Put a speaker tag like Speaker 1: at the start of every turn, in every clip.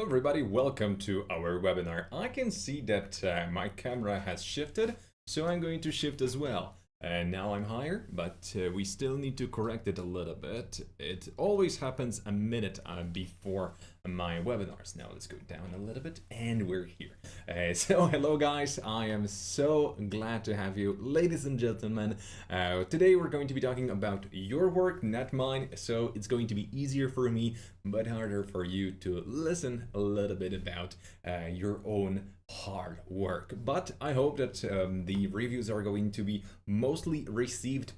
Speaker 1: everybody, welcome to our webinar. I can see that my camera has shifted, so I'm going to shift as well. And now I'm higher, but we still need to correct it a little bit. It always happens a minute before my webinars. Now let's go down a little bit, and we're here. So hello guys, I am so glad to have you, ladies and gentlemen. Today we're going to be talking about your work, not mine, so it's going to be easier for me, but harder for you to listen a little bit about your own hard work. But I hope that the reviews are going to be mostly received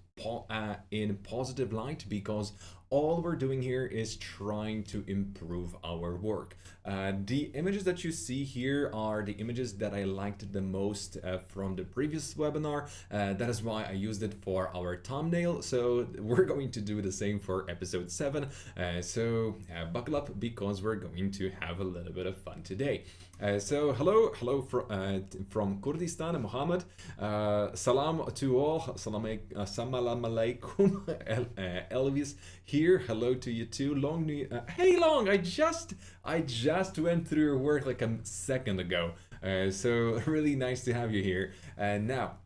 Speaker 1: in positive light, because all we're doing here is trying to improve our work. The images that you see here are the images that I liked the most from the previous webinar. That is why I used it for our thumbnail. So we're going to do the same for episode 7. So buckle up, because we're going to have a little bit of fun today. So hello from Kurdistan, Mohammed. Salam to all. Salam alaikum. Elvis here. Hello to you too. Hey Long, I just went through your work like a second ago. So really nice to have you here. Now.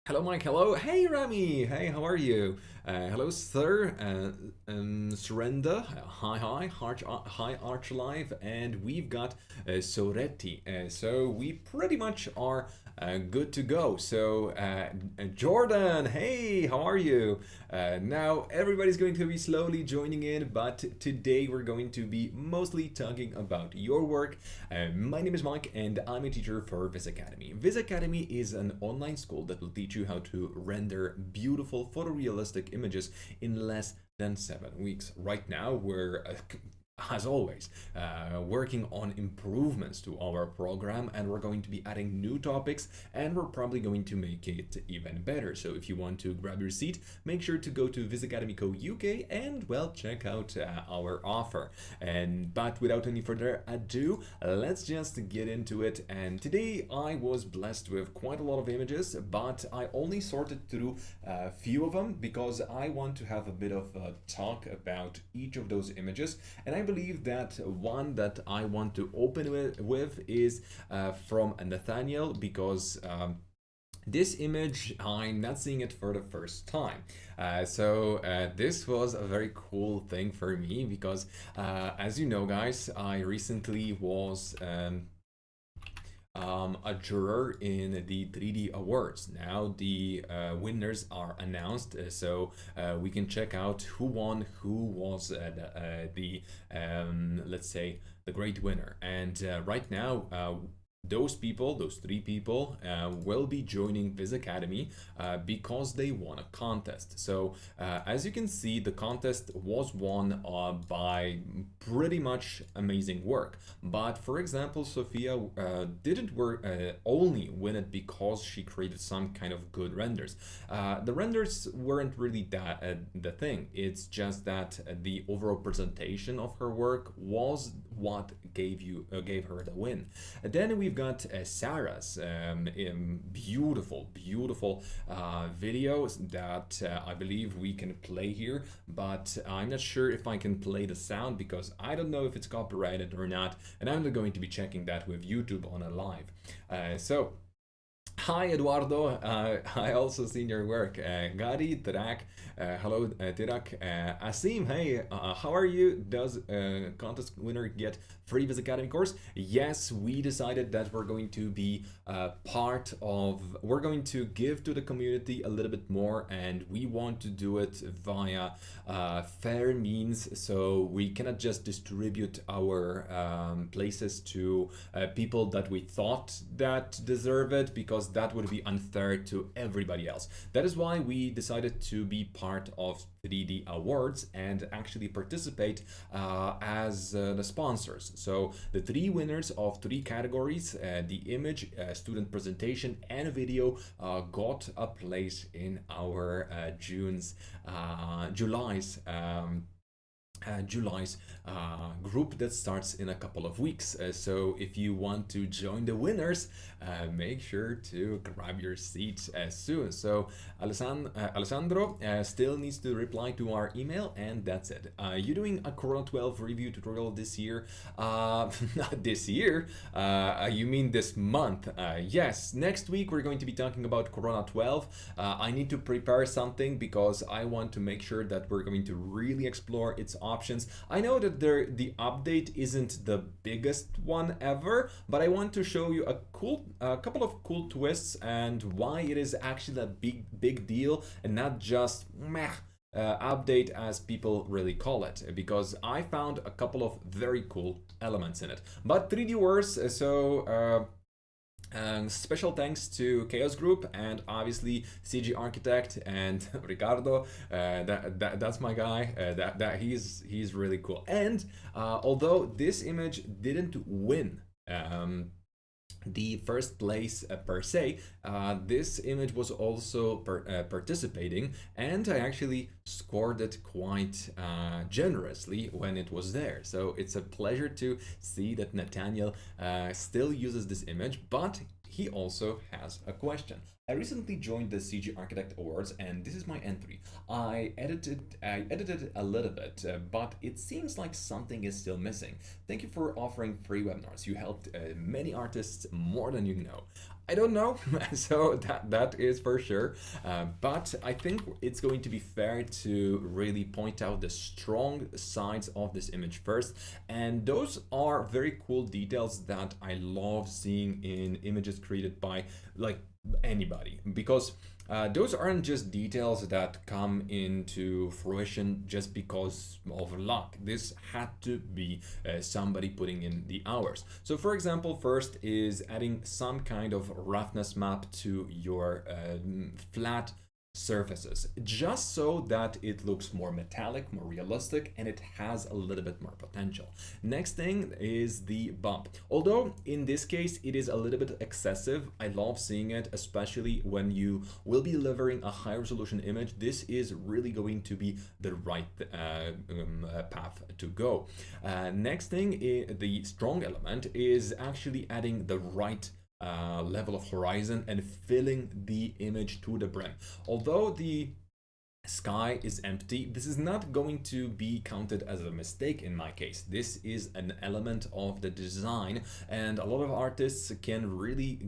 Speaker 1: Hello, Mike. Hello. Hey, Rami. Hey, how are you? Hello, sir. Surrender. Hi, Arch Live. And we've got Soretti. So we pretty much are good to go. So, Jordan. Hey, how are you? Now, everybody's going to be slowly joining in, but today we're going to be mostly talking about your work. My name is Mike, and I'm a teacher for VizAcademy. VizAcademy is an online school that will teach you how to render beautiful photorealistic images in less than 7 weeks. Right now, we're as always, working on improvements to our program, and we're going to be adding new topics, and we're probably going to make it even better. So if you want to grab your seat, make sure to go to VizAcademy Co. UK and, well, check out our offer. But without any further ado, let's just get into it. And today I was blessed with quite a lot of images, but I only sorted through a few of them because I want to have a bit of a talk about each of those images. And I believe that one that I want to open with is from Nathaniel, because this image, I'm not seeing it for the first time. So this was a very cool thing for me, because as you know, guys, I recently was a juror in the 3D Awards. Now the winners are announced, so we can check out who won, who was the let's say the great winner. And right now those three people will be joining VizAcademy because they won a contest. So as you can see, the contest was won by pretty much amazing work. But for example, Sophia didn't only win it because she created some kind of good renders. The renders weren't really the thing. It's just that the overall presentation of her work was what gave her the win. And then we've got Sarah's beautiful videos that I believe we can play here, but I'm not sure if I can play the sound because I don't know if it's copyrighted or not, and I'm not going to be checking that with YouTube on a live. So hi Eduardo, I also seen your work. Gadi, Tirak, hello Tirak. Asim, hey, how are you? Does contest winner get free VizAcademy course? Yes, we decided that we're going to be we're going to give to the community a little bit more, and we want to do it via fair means, so we cannot just distribute our places to people that we thought that deserve it, because that would be unfair to everybody else. That is why we decided to be part of 3D Awards and actually participate as the sponsors. So the 3 winners of 3 categories, the image, student presentation, and video, got a place in our July's July's group that starts in a couple of weeks. So if you want to join the winners, make sure to grab your seat soon. So Alessandro still needs to reply to our email, and that's it. You're doing a Corona 12 review tutorial this year? Not this year. You mean this month? Yes, next week we're going to be talking about Corona 12. I need to prepare something because I want to make sure that we're going to really explore its options. I know that the update isn't the biggest one ever, but I want to show you a couple of cool twists and why it is actually a big deal and not just meh update as people really call it, because I found a couple of very cool elements in it. But 3D Wars, so special thanks to Chaos Group and obviously CG Architect and Ricardo. That's my guy. He's really cool. And although this image didn't win the first place per se, this image was also participating, and I actually scored it quite generously when it was there. So it's a pleasure to see that Nathaniel still uses this image, but he also has a question. I recently joined the CG Architect Awards, and this is my entry. I edited a little bit, but it seems like something is still missing. Thank you for offering free webinars. You helped many artists more than you know. I don't know, so that is for sure. But I think it's going to be fair to really point out the strong sides of this image first. And those are very cool details that I love seeing in images created by like anybody, because those aren't just details that come into fruition just because of luck. This had to be somebody putting in the hours. So for example, first is adding some kind of roughness map to your flat surfaces, just so that it looks more metallic, more realistic, and it has a little bit more potential. Next thing is the bump. Although in this case it is a little bit excessive, I love seeing it, especially when you will be delivering a high resolution image. This is really going to be the right path to go. Next thing, the strong element is actually adding the right level of horizon and filling the image to the brim. Although the sky is empty, this is not going to be counted as a mistake in my case. This is an element of the design, and a lot of artists can really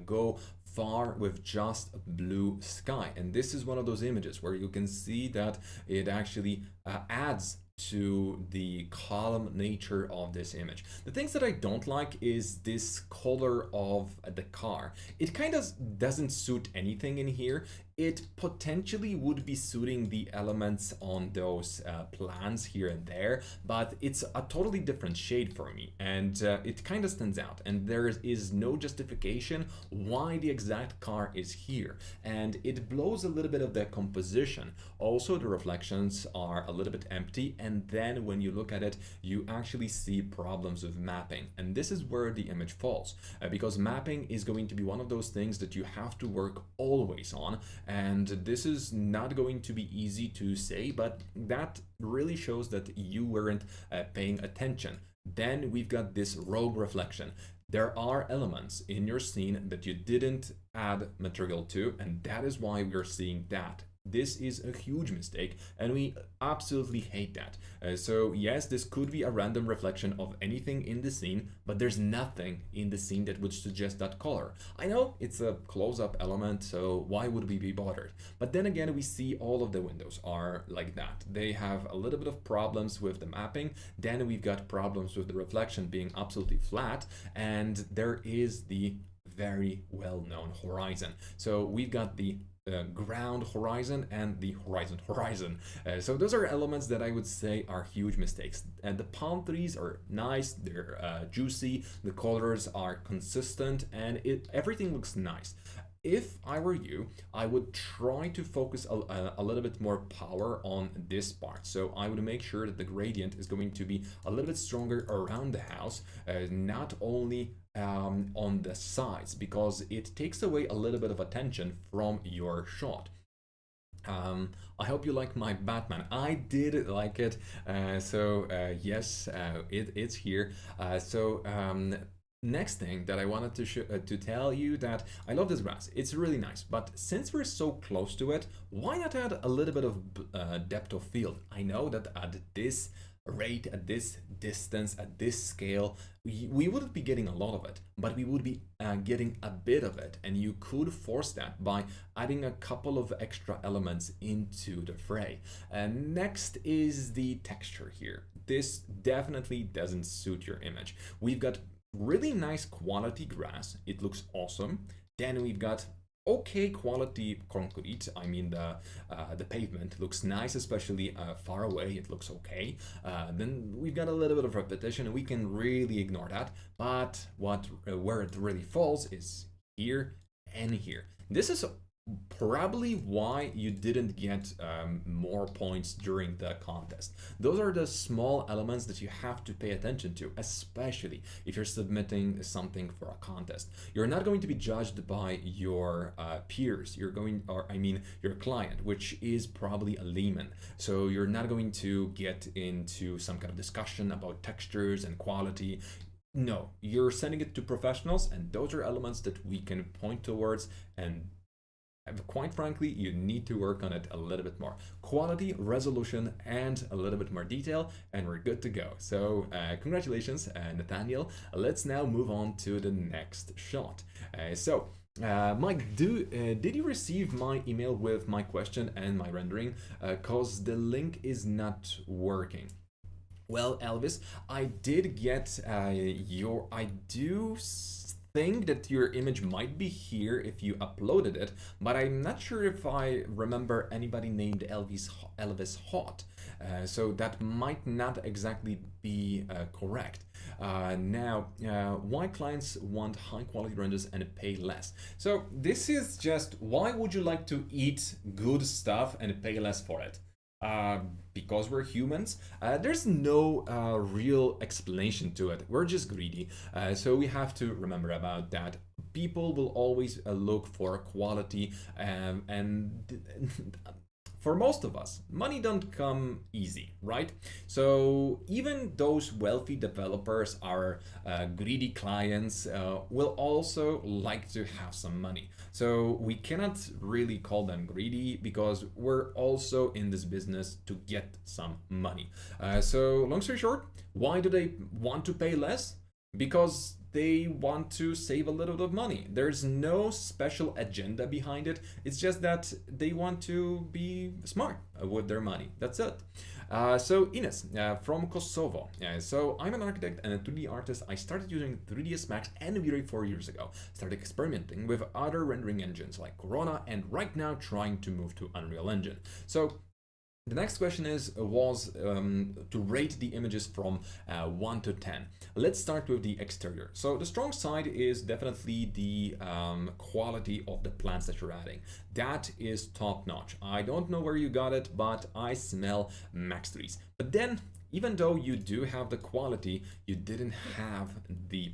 Speaker 1: go far with just blue sky. And this is one of those images where you can see that it actually adds to the column nature of this image. The things that I don't like is this color of the car. It kind of doesn't suit anything in here. It potentially would be suiting the elements on those plans here and there, but it's a totally different shade for me, and it kind of stands out, and there is no justification why the exact car is here, and it blows a little bit of the composition. Also, the reflections are a little bit empty, and then when you look at it, you actually see problems with mapping, and this is where the image falls, because mapping is going to be one of those things that you have to work always on. And this is not going to be easy to say, but that really shows that you weren't paying attention. Then we've got this rogue reflection. There are elements in your scene that you didn't add material to, and that is why we're seeing that. This is a huge mistake, and we absolutely hate that. So yes, this could be a random reflection of anything in the scene, but there's nothing in the scene that would suggest that color. I know it's a close-up element, so why would we be bothered? But then again, we see all of the windows are like that. They have a little bit of problems with the mapping. Then we've got problems with the reflection being absolutely flat, and there is the very well-known horizon. So we've got the ground horizon and the horizon. So those are elements that I would say are huge mistakes. And the palm trees are nice, they're juicy, the colors are consistent, and everything looks nice. If I were you, I would try to focus a little bit more power on this part. So I would make sure that the gradient is going to be a little bit stronger around the house, not only on the sides, because it takes away a little bit of attention from your shot. I hope you like my Batman. I did like it. Yes, it's here. Next thing that I wanted to tell you that I love this grass. It's really nice, but since we're so close to it, why not add a little bit of depth of field? I know that at this rate, at this distance, at this scale, we wouldn't be getting a lot of it, but we would be getting a bit of it, and you could force that by adding a couple of extra elements into the fray. And next is the texture here. This definitely doesn't suit your image. We've got really nice quality grass. It looks awesome. Then we've got okay quality concrete. I mean, the pavement looks nice, especially far away. It looks okay. Then we've got a little bit of repetition, and we can really ignore that. But where it really falls is here and here. This is probably why you didn't get more points during the contest. Those are the small elements that you have to pay attention to, especially if you're submitting something for a contest. You're not going to be judged by your peers. Your client, which is probably a layman. So you're not going to get into some kind of discussion about textures and quality. No, you're sending it to professionals, and those are elements that we can point towards, and quite frankly, you need to work on it a little bit more. Quality, resolution, and a little bit more detail, and we're good to go. So congratulations, Nathaniel. Let's now move on to the next shot. Mike, did you receive my email with my question and my rendering? Cause the link is not working. Well, Elvis, I did get I do think that your image might be here if you uploaded it, but I'm not sure if I remember anybody named Elvis Hot. So that might not exactly be correct. Why clients want high quality renders and pay less? So this is just, why would you like to eat good stuff and pay less for it? Because we're humans. There's no real explanation to it. We're just greedy. So we have to remember about that. People will always look for quality, and for most of us, money don't come easy, right? So even those wealthy developers, our greedy clients, will also like to have some money. So we cannot really call them greedy, because we're also in this business to get some money. So long story short, why do they want to pay less? Because they want to save a little bit of money. There's no special agenda behind it. It's just that they want to be smart with their money. That's it. So Ines from Kosovo. So I'm an architect and a 3D artist. I started using 3ds Max and V-Ray 4 years ago. Started experimenting with other rendering engines like Corona, and right now trying to move to Unreal Engine. So the next question was to rate the images from 1 to 10. Let's start with the exterior. So the strong side is definitely the quality of the plants that you're adding. That is top notch. I don't know where you got it, but I smell max 3s. But then, even though you do have the quality, you didn't have the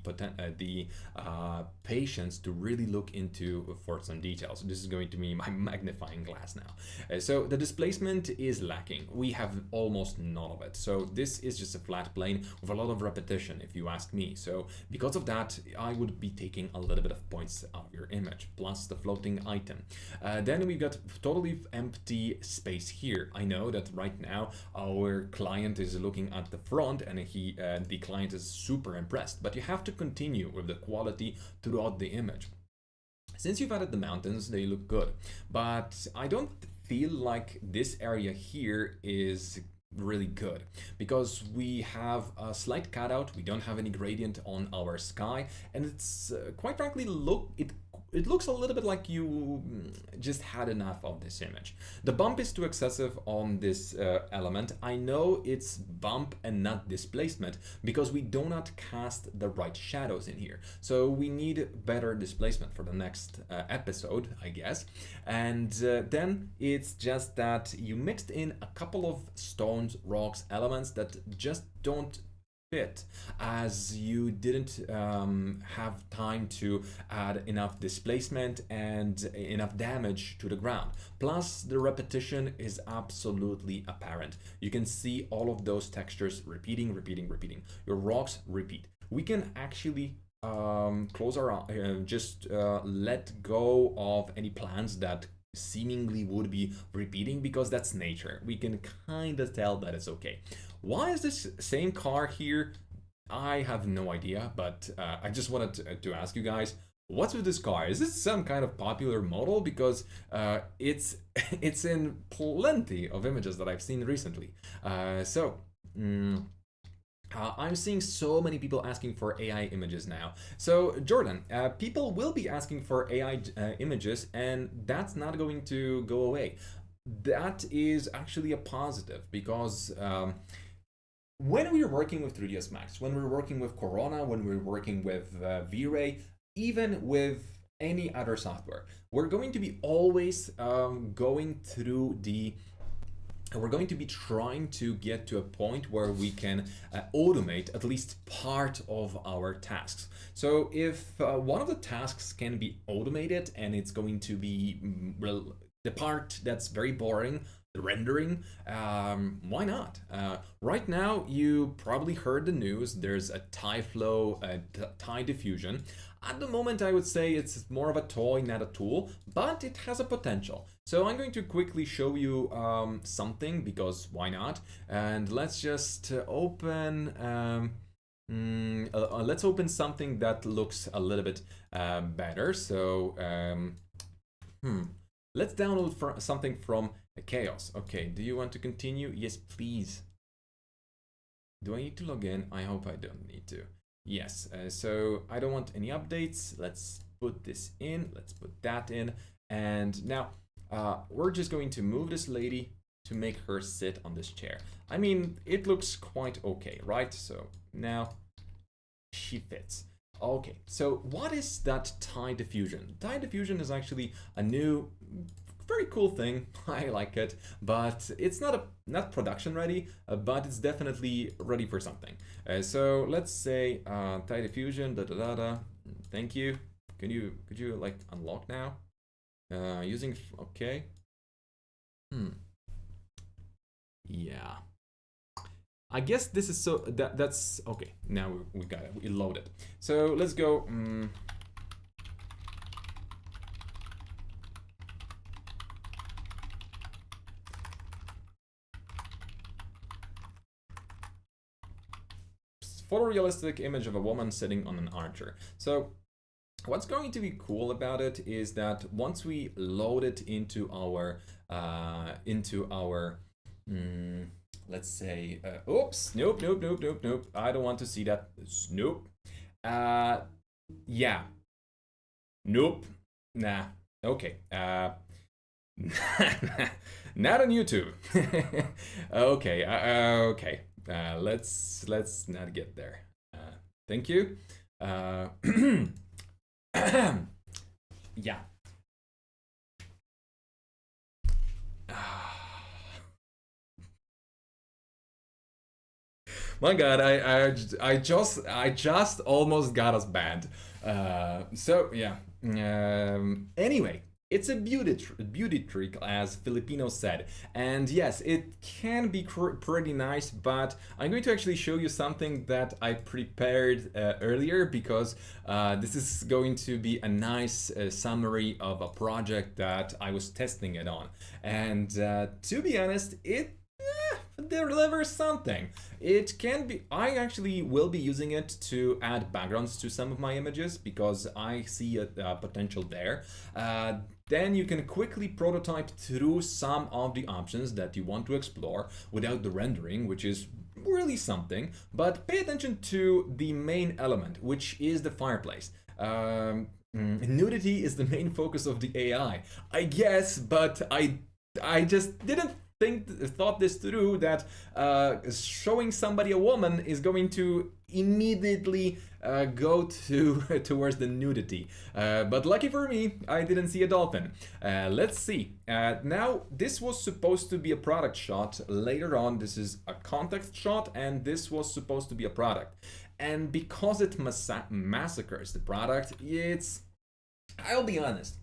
Speaker 1: patience to really look into for some details. This is going to be my magnifying glass now. So the displacement is lacking. We have almost none of it. So this is just a flat plane with a lot of repetition, if you ask me. So because of that, I would be taking a little bit of points out of your image, plus the floating item. Then we got totally empty space here. I know that right now our client is looking at the front, and the client is super impressed, but you have to continue with the quality throughout the image. Since you've added the mountains, they look good, but I don't feel like this area here is really good, because we have a slight cutout, we don't have any gradient on our sky, and it's quite frankly it looks a little bit like you just had enough of this image. The bump is too excessive on this element. I know it's bump and not displacement, because we do not cast the right shadows in here. So we need better displacement for the next episode, I guess. And then it's just that you mixed in a couple of stones, rocks, elements that just don't fit, as you didn't have time to add enough displacement and enough damage to the ground. Plus, the repetition is absolutely apparent. You can see all of those textures repeating, repeating, repeating. Your rocks repeat. We can actually close our eyes, just let go of any plans that seemingly would be repeating, because that's nature. We can kind of tell that it's okay. Why is this same car here? I have no idea, but I just wanted to ask you guys, what's with this car? Is this some kind of popular model? Because it's it's in plenty of images that I've seen recently. I'm seeing so many people asking for AI images now. So Jordan, people will be asking for AI images, and that's not going to go away. That is actually a positive, because when we're working with 3ds Max, when we're working with Corona, when we're working with V-Ray, even with any other software, we're going to be always we're going to be trying to get to a point where we can automate at least part of our tasks. So if one of the tasks can be automated, and it's going to be the part that's very boring, the rendering, why not? Right now, you probably heard the news. There's a TyFlow, Diffusion. At the moment, I would say it's more of a toy, not a tool, but it has a potential. So I'm going to quickly show you something, because why not? And let's just open, let's open something that looks a little bit better. So let's download something from Chaos. Okay, do you want to continue? Yes, please. Do I need to log in? I hope I don't need to. Yes, so I don't want any updates. Let's put this in, let's put that in. And now we're just going to move this lady to make her sit on this chair. I mean, it looks quite okay, right? So now she fits. Okay, so what is that Diffusion? Diffusion is actually a new, very cool thing. I like it, but it's not production ready, but it's definitely ready for something. So let's say Diffusion, thank you. Could you like unlock now? Using, okay. Yeah. I guess this is so that's okay. Now we got it. We loaded. So let's go. Photorealistic image of a woman sitting on an archer. So what's going to be cool about it is that once we load it into our let's say, oops, nope, I don't want to see that. Nope. Yeah. Nope. Nah. Okay. Not on YouTube. Okay. Okay. Let's not get there. Thank you. Yeah. My God, I just almost got us banned. So yeah. Anyway, it's a beauty trick, as Filipinos said. And yes, it can be pretty nice, but I'm going to actually show you something that I prepared earlier, because this is going to be a nice summary of a project that I was testing it on. And to be honest, it delivers something. It can be, I actually will be using it to add backgrounds to some of my images, because I see a potential there. Then you can quickly prototype through some of the options that you want to explore without the rendering, which is really something. But pay attention to the main element, which is the fireplace. Nudity is the main focus of the AI, I guess, but I just didn't thought this through, that showing somebody a woman is going to immediately go towards the nudity. But lucky for me, I didn't see a dolphin. Let's see. Now, this was supposed to be a product shot. Later on, this is a context shot, and this was supposed to be a product. And because it massacres the product, I'll be honest,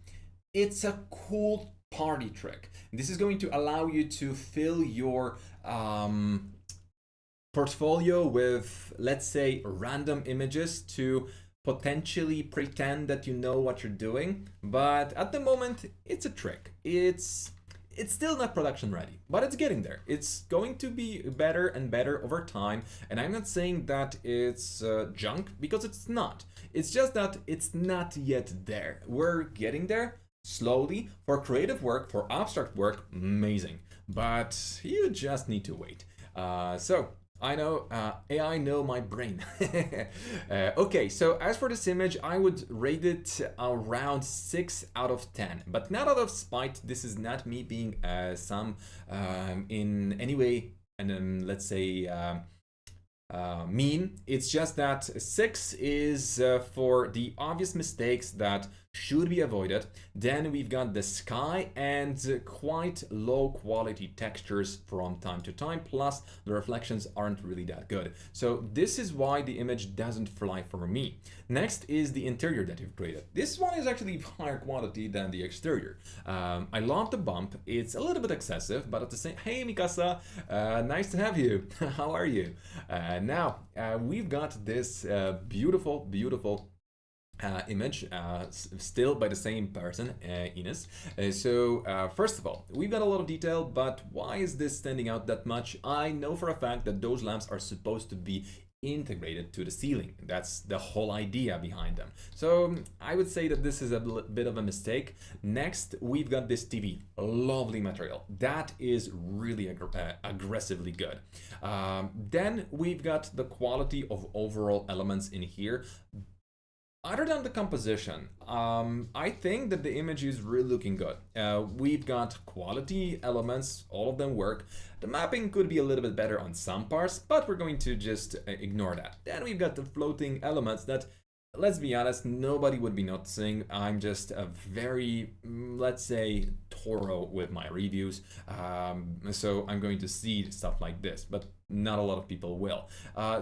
Speaker 1: it's a cool party trick. This is going to allow you to fill your portfolio with, let's say, random images to potentially pretend that you know what you're doing. But at the moment, it's a trick. It's still not production ready, but it's getting there. It's going to be better and better over time. And I'm not saying that it's junk, because it's not. It's just that it's not yet there. We're getting there slowly. For creative work, for abstract work, amazing. But you just need to wait. So I know, AI know my brain. Okay, so as for this image, I would rate it around 6 out of 10, but not out of spite. This is not me being in any way, and let's say mean. It's just that 6 is for the obvious mistakes that should be avoided. Then we've got the sky and quite low quality textures from time to time, plus the reflections aren't really that good. So this is why the image doesn't fly for me. Next is the interior that you've created. This one is actually higher quality than the exterior. I love the bump. It's a little bit excessive, but at the same, hey Mikasa, nice to have you. How are you? Now we've got this beautiful image, still by the same person, Ines. So first of all, we've got a lot of detail, but why is this standing out that much? I know for a fact that those lamps are supposed to be integrated to the ceiling. That's the whole idea behind them. So I would say that this is a bit of a mistake. Next, we've got this TV, lovely material. That is really aggressively good. Then we've got the quality of overall elements in here. Other than the composition, I think that the image is really looking good. We've got quality elements, all of them work. The mapping could be a little bit better on some parts, but we're going to just ignore that. Then we've got the floating elements that, let's be honest, nobody would be noticing. I'm just a very, let's say, thorough with my reviews. So I'm going to see stuff like this, but not a lot of people will.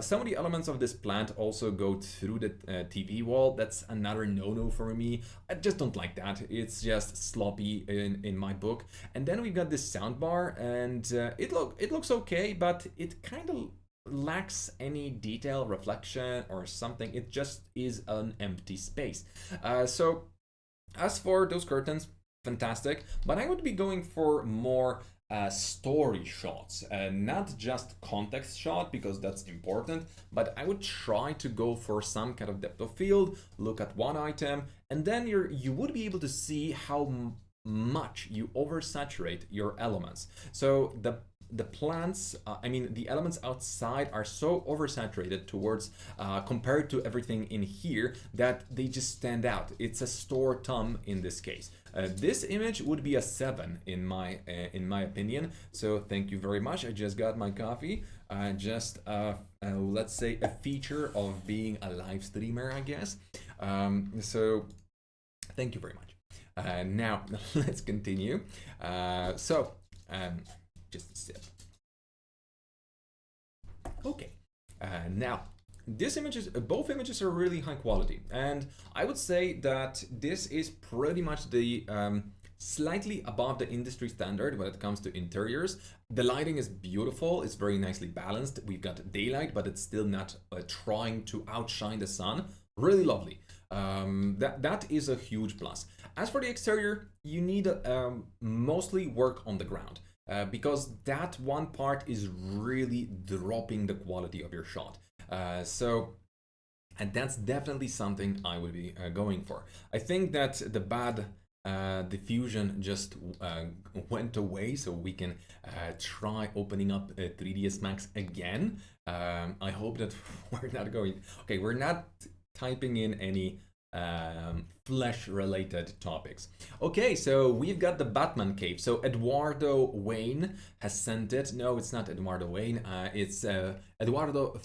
Speaker 1: Some of the elements of this plant also go through the TV wall. That's another no-no for me. I just don't like that. It's just sloppy in my book. And then we've got this sound bar, and it looks okay, but it kind of lacks any detail, reflection, or something. It just is an empty space. So as for those curtains, fantastic, but I would be going for more story shots, not just context shot, because that's important, but I would try to go for some kind of depth of field, look at one item, and then you would be able to see how much you oversaturate your elements. So the plants, I mean the elements outside are so oversaturated towards compared to everything in here that they just stand out. It's a store thumb in this case. This image would be a 7 in my opinion. So thank you very much. I just got my coffee. Just let's say a feature of being a live streamer, I guess. So thank you very much. Now let's continue. Just a sip. Okay, now this both images are really high quality, and I would say that this is pretty much the slightly above the industry standard when it comes to interiors. The lighting is beautiful, it's very nicely balanced. We've got daylight, but it's still not trying to outshine the sun. Really lovely. That is a huge plus. As for the exterior, you need mostly work on the ground. Because that one part is really dropping the quality of your shot. And that's definitely something I would be going for. I think that the bad diffusion just went away, so we can try opening up 3ds Max again. I hope that we're not typing in any flesh-related topics. Okay, so we've got the Batman cave. So Eduardo Wayne has sent it. No, it's not Eduardo Wayne. It's Eduardo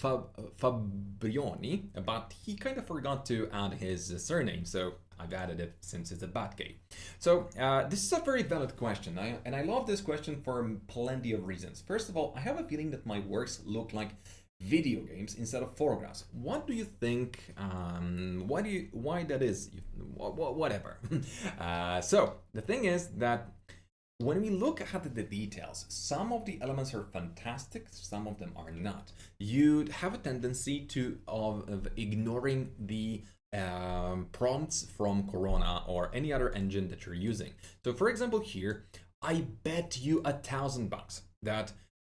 Speaker 1: Fabrioni, but he kind of forgot to add his surname, so I've added it since it's a Batcave. So this is a very valid question, and I love this question for plenty of reasons. First of all, I have a feeling that my works look like video games instead of photographs. What do you think? Why that is? Whatever. So the thing is that when we look at the details, some of the elements are fantastic, some of them are not. You'd have a tendency of ignoring the prompts from Corona or any other engine that you're using. So for example here, I bet you $1,000 that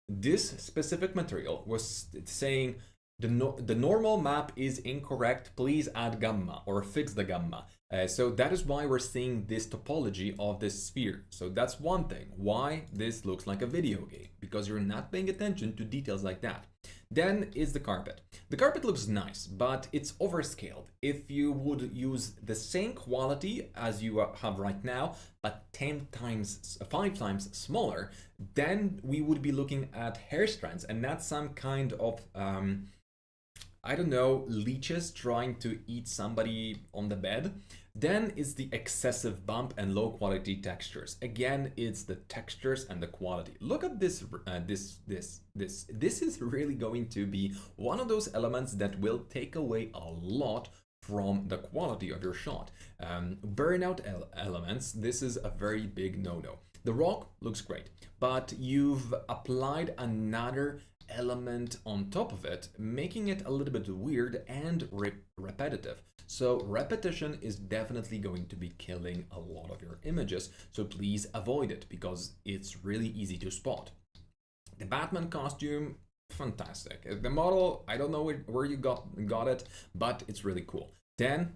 Speaker 1: this specific material was saying the normal map is incorrect, please add gamma or fix the gamma. So that is why we're seeing this topology of this sphere. So that's one thing, why this looks like a video game, because you're not paying attention to details like that. Then is the carpet. The carpet looks nice, but it's overscaled. If you would use the same quality as you have right now, but 5 times smaller, then we would be looking at hair strands and not some kind of I don't know, leeches trying to eat somebody on the bed. Then is the excessive bump and low quality textures. Again, it's the textures and the quality. Look at this, this is really going to be one of those elements that will take away a lot from the quality of your shot. Burnout elements, this is a very big no-no. The rock looks great, but you've applied another element on top of it, making it a little bit weird and repetitive. So repetition is definitely going to be killing a lot of your images, so please avoid it because it's really easy to spot. The Batman costume, fantastic. The model, I don't know where you got it, but it's really cool. Then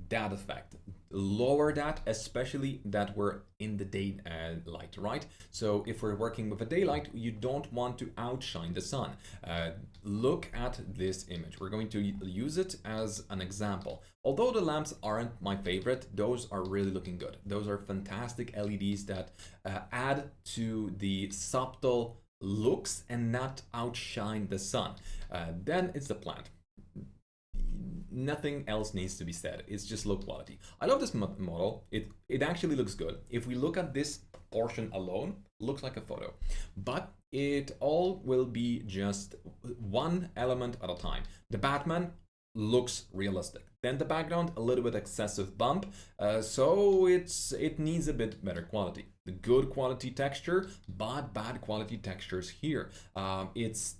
Speaker 1: that effect, lower that, especially that we're in the daylight, right? So if we're working with a daylight, you don't want to outshine the sun. Look at this image. We're going to use it as an example. Although the lamps aren't my favorite, those are really looking good. Those are fantastic LEDs that add to the subtle looks and not outshine the sun. Then it's the plant. Nothing else needs to be said. It's just low quality. I love this model. It actually looks good. If we look at this portion alone, looks like a photo, but it all will be just one element at a time. The Batman looks realistic. Then the background, a little bit excessive bump, so it needs a bit better quality. The good quality texture, but bad quality textures here. It's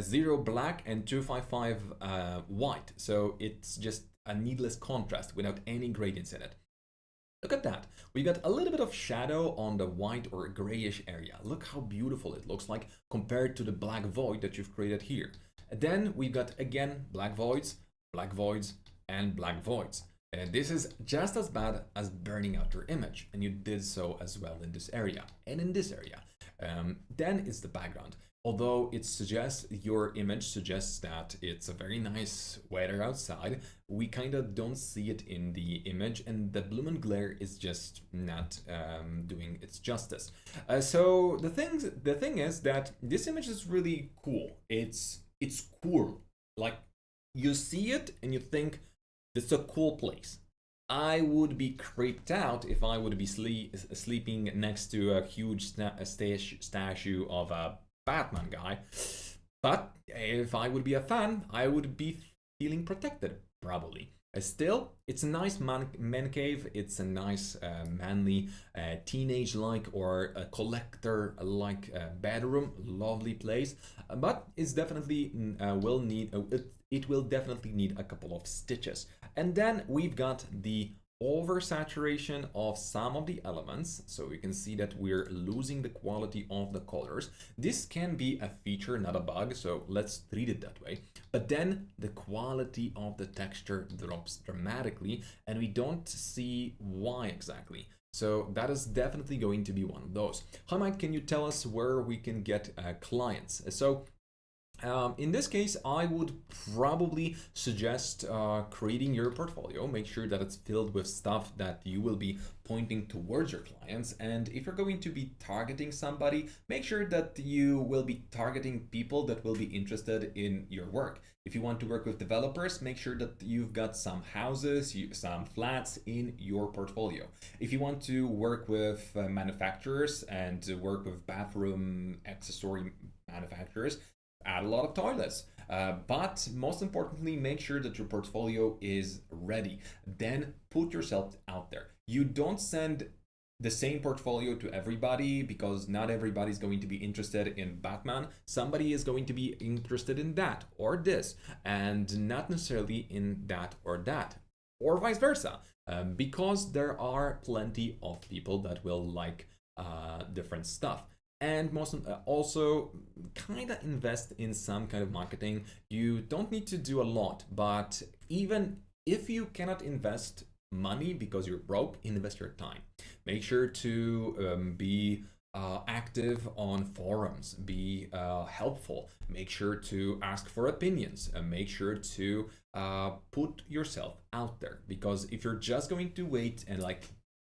Speaker 1: 0 black and 255 white, so it's just a needless contrast without any gradients in it. Look at that. We got a little bit of shadow on the white or grayish area. Look how beautiful it looks like compared to the black void that you've created here. And then we got again black voids, and black voids. And this is just as bad as burning out your image, and you did so as well in this area and in this area. Then it's the background. Although it suggests, your image suggests that it's a very nice weather outside, we kind of don't see it in the image, and the bloom and glare is just not doing its justice. So the thing is that this image is really cool. It's cool. Like, you see it and you think, it's a cool place. I would be creeped out if I would be sleeping next to a huge statue of a Batman guy. But if I would be a fan, I would be feeling protected, probably. Still, it's a nice man cave. It's a nice manly teenage-like or a collector-like bedroom. Lovely place, but it's definitely it will definitely need a couple of stitches. And then we've got the oversaturation of some of the elements, so we can see that we're losing the quality of the colors. This can be a feature, not a bug, so let's treat it that way. But then the quality of the texture drops dramatically, and we don't see why exactly. So that is definitely going to be one of those. Hi Mike, can you tell us where we can get clients? So In this case, I would probably suggest creating your portfolio. Make sure that it's filled with stuff that you will be pointing towards your clients. And if you're going to be targeting somebody, make sure that you will be targeting people that will be interested in your work. If you want to work with developers, make sure that you've got some houses, some flats in your portfolio. If you want to work with manufacturers and work with bathroom accessory manufacturers, add a lot of toilets. But most importantly, make sure that your portfolio is ready. Then put yourself out there. You don't send the same portfolio to everybody because not everybody's going to be interested in Batman. Somebody is going to be interested in that or this, and not necessarily in that, or vice versa, because there are plenty of people that will like different stuff. And most also kind of invest in some kind of marketing. You don't need to do a lot, but even if you cannot invest money because you're broke, invest your time. Make sure to be active on forums, be helpful, make sure to ask for opinions, and make sure to put yourself out there. Because if you're just going to wait and like,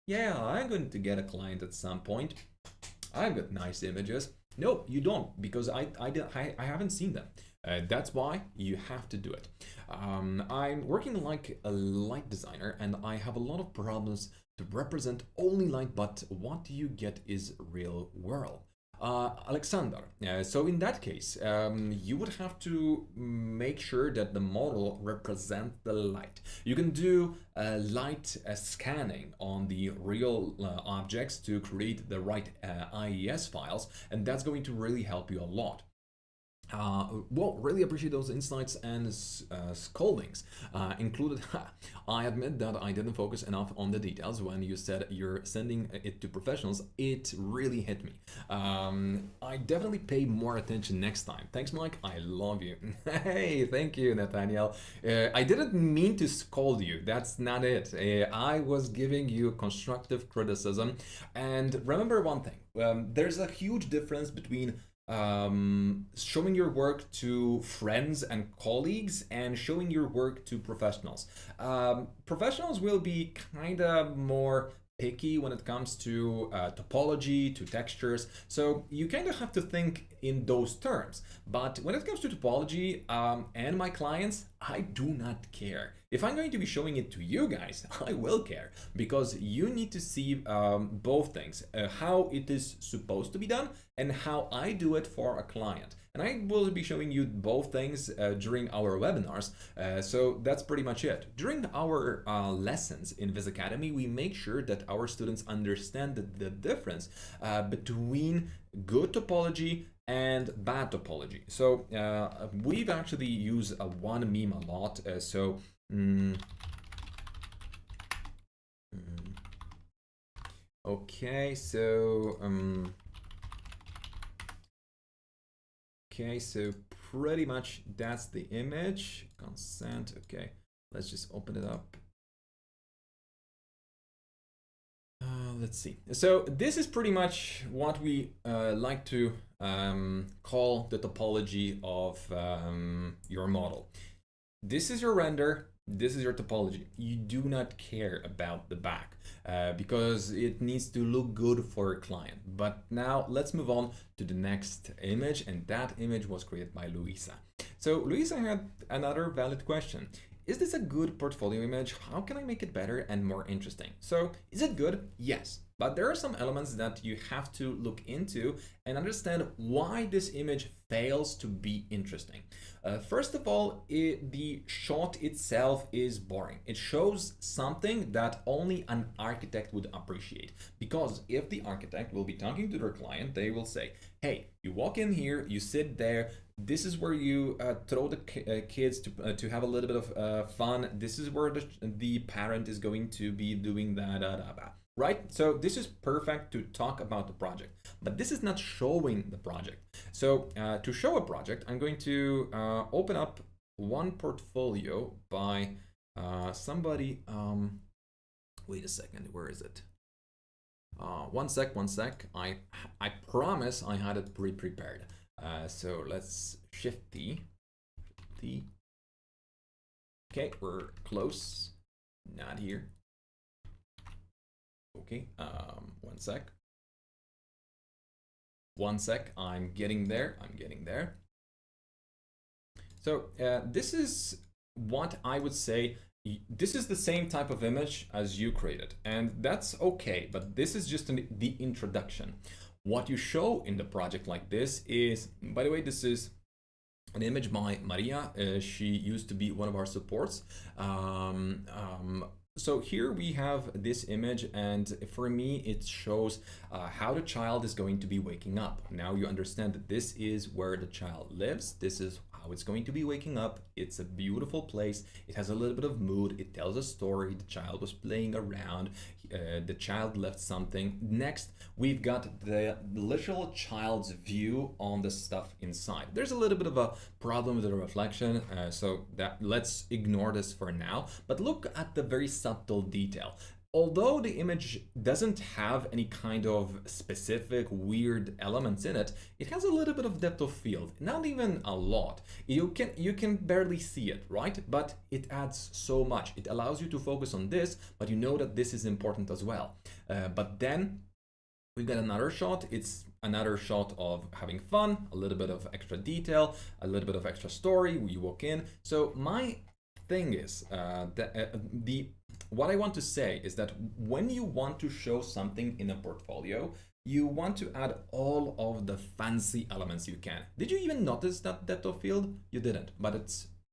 Speaker 1: yeah, I'm going to get a client at some point, I've got nice images. No, you don't, because I haven't seen them. That's why you have to do it. I'm working like a light designer, and I have a lot of problems to represent only light, but what you get is real world. Alexander, so in that case, you would have to make sure that the model represents the light. You can do light scanning on the real objects to create the right IES files, and that's going to really help you a lot. Well, really appreciate those insights and scoldings included. I admit that I didn't focus enough on the details when you said you're sending it to professionals. It really hit me. I definitely pay more attention next time. Thanks, Mike. I love you. Hey, thank you, Nathaniel. I didn't mean to scold you. That's not it. I was giving you constructive criticism. And remember one thing. There's a huge difference between showing your work to friends and colleagues and showing your work to professionals. Professionals will be kind of more picky when it comes to topology, to textures. So you kind of have to think in those terms. But when it comes to topology and my clients, I do not care. If I'm going to be showing it to you guys, I will care, because you need to see both things, how it is supposed to be done and how I do it for a client. And I will be showing you both things during our webinars. So that's pretty much it. During our lessons in VizAcademy, we make sure that our students understand the difference between good topology and bad topology. So we've actually used one meme a lot. Okay, so pretty much that's the image. Consent. Okay, let's just open it up. Let's see. So this is pretty much what we like to call the topology of your model. This is your render. This is your topology. You do not care about the back because it needs to look good for a client. But now let's move on to the next image, and that image was created by Luisa. So Luisa had another valid question. Is this a good portfolio image? How can I make it better and more interesting? So is it good? Yes. But there are some elements that you have to look into and understand why this image fails to be interesting. First of all, the shot itself is boring. It shows something that only an architect would appreciate. Because if the architect will be talking to their client, they will say, hey, you walk in here, you sit there, this is where you throw the kids to have a little bit of fun. This is where the parent is going to be doing that. Right? So this is perfect to talk about the project, but this is not showing the project. So to show a project, I'm going to open up one portfolio by somebody. Wait a second, where is it? One sec. I promise I had it pre-prepared. So let's Shift T. T. Okay, we're close. Not here. Okay, 1 sec. 1 sec, I'm getting there, So this is what I would say, this is the same type of image as you created, and that's okay, but this is just the introduction. What you show in the project like this is, by the way, this is an image by Maria. She used to be one of our supports. So here we have this image, and for me it shows how the child is going to be waking up. Now you understand that this is where the child lives. This is how it's going to be waking up. It's a beautiful place. It has a little bit of mood. It tells a story. The child was playing around. The child left something. Next, we've got the literal child's view on the stuff inside. There's a little bit of a problem with the reflection, so let's ignore this for now. But look at the very subtle detail. Although the image doesn't have any kind of specific weird elements in it, it has a little bit of depth of field, not even a lot. You can barely see it, right? But it adds so much. It allows you to focus on this, but you know that this is important as well. But then we've got another shot. It's another shot of having fun, a little bit of extra detail, a little bit of extra story. You walk in. So my thing is what I want to say is that when you want to show something in a portfolio, you want to add all of the fancy elements you can. Did you even notice that depth of field? You didn't, but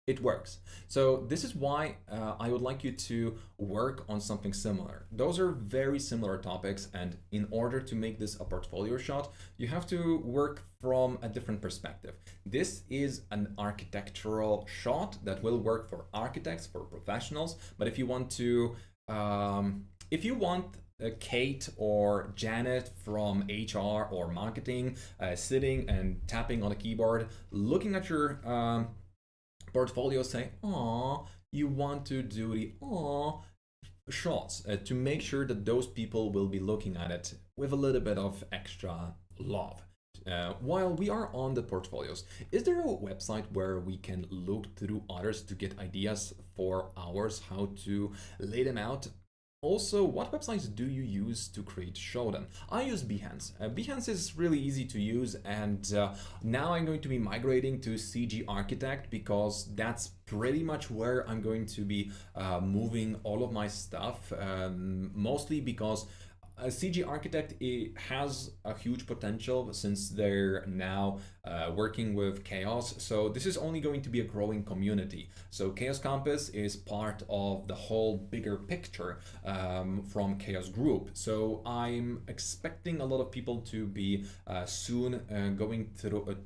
Speaker 1: it works. So this is why I would like you to work on something similar. Those are very similar topics, and in order to make this a portfolio shot, you have to work from a different perspective. This is an architectural shot that will work for architects, for professionals, but if you want to, Kate or Janet from HR or marketing sitting and tapping on a keyboard, looking at your portfolio, say, "Aw," you want to do the "aw" shots to make sure that those people will be looking at it with a little bit of extra love. While we are on the portfolios, is there a website where we can look through others to get ideas for ours, how to lay them out? Also, what websites do you use to create Shodan? I use Behance. Behance is really easy to use, and now I'm going to be migrating to CG Architect because that's pretty much where I'm going to be moving all of my stuff, mostly because CG Architect has a huge potential since they're now working with Chaos. So this is only going to be a growing community. So Chaos Campus is part of the whole bigger picture from Chaos Group. So I'm expecting a lot of people to be soon going through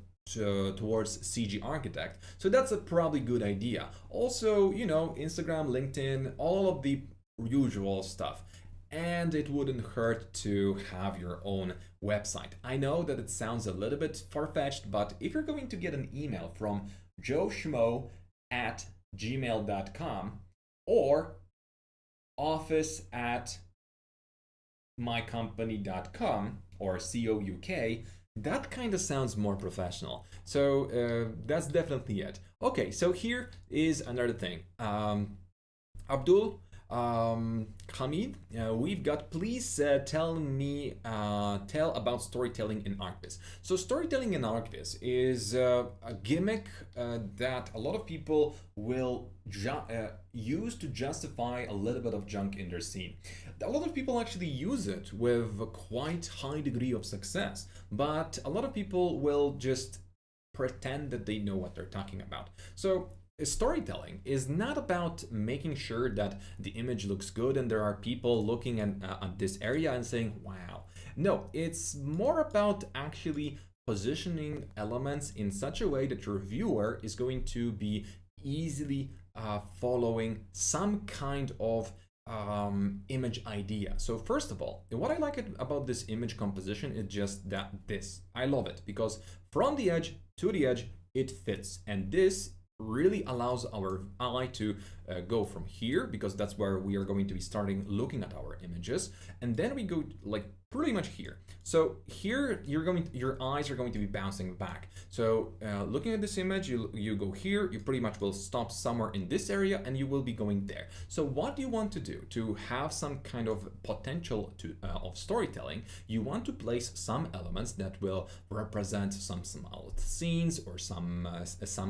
Speaker 1: towards CG Architect. So that's a probably good idea. Also, you know, Instagram, LinkedIn, all of the usual stuff. And it wouldn't hurt to have your own website. I know that it sounds a little bit far-fetched, but if you're going to get an email from joeschmo@gmail.com or office@mycompany.com or COUK, that kind of sounds more professional. So that's definitely it. Okay, so here is another thing. Abdul Hamid, we've got, please tell about storytelling in ArcViz. So storytelling in ArcViz is a gimmick that a lot of people will use to justify a little bit of junk in their scene. A lot of people actually use it with a quite high degree of success, but a lot of people will just pretend that they know what they're talking about. So storytelling is not about making sure that the image looks good and there are people looking at this area and saying, wow. No, it's more about actually positioning elements in such a way that your viewer is going to be easily following some kind of image idea. So first of all, what I like about this image composition is just that I love it because from the edge to the edge, it fits. And this really allows our eye to go from here, because that's where we are going to be starting looking at our images, and then we go like pretty much here. So here your eyes are going to be bouncing back. So looking at this image, you go here, you pretty much will stop somewhere in this area, and you will be going there. So what you want to do to have some kind of potential of storytelling, you want to place some elements that will represent some small scenes, or some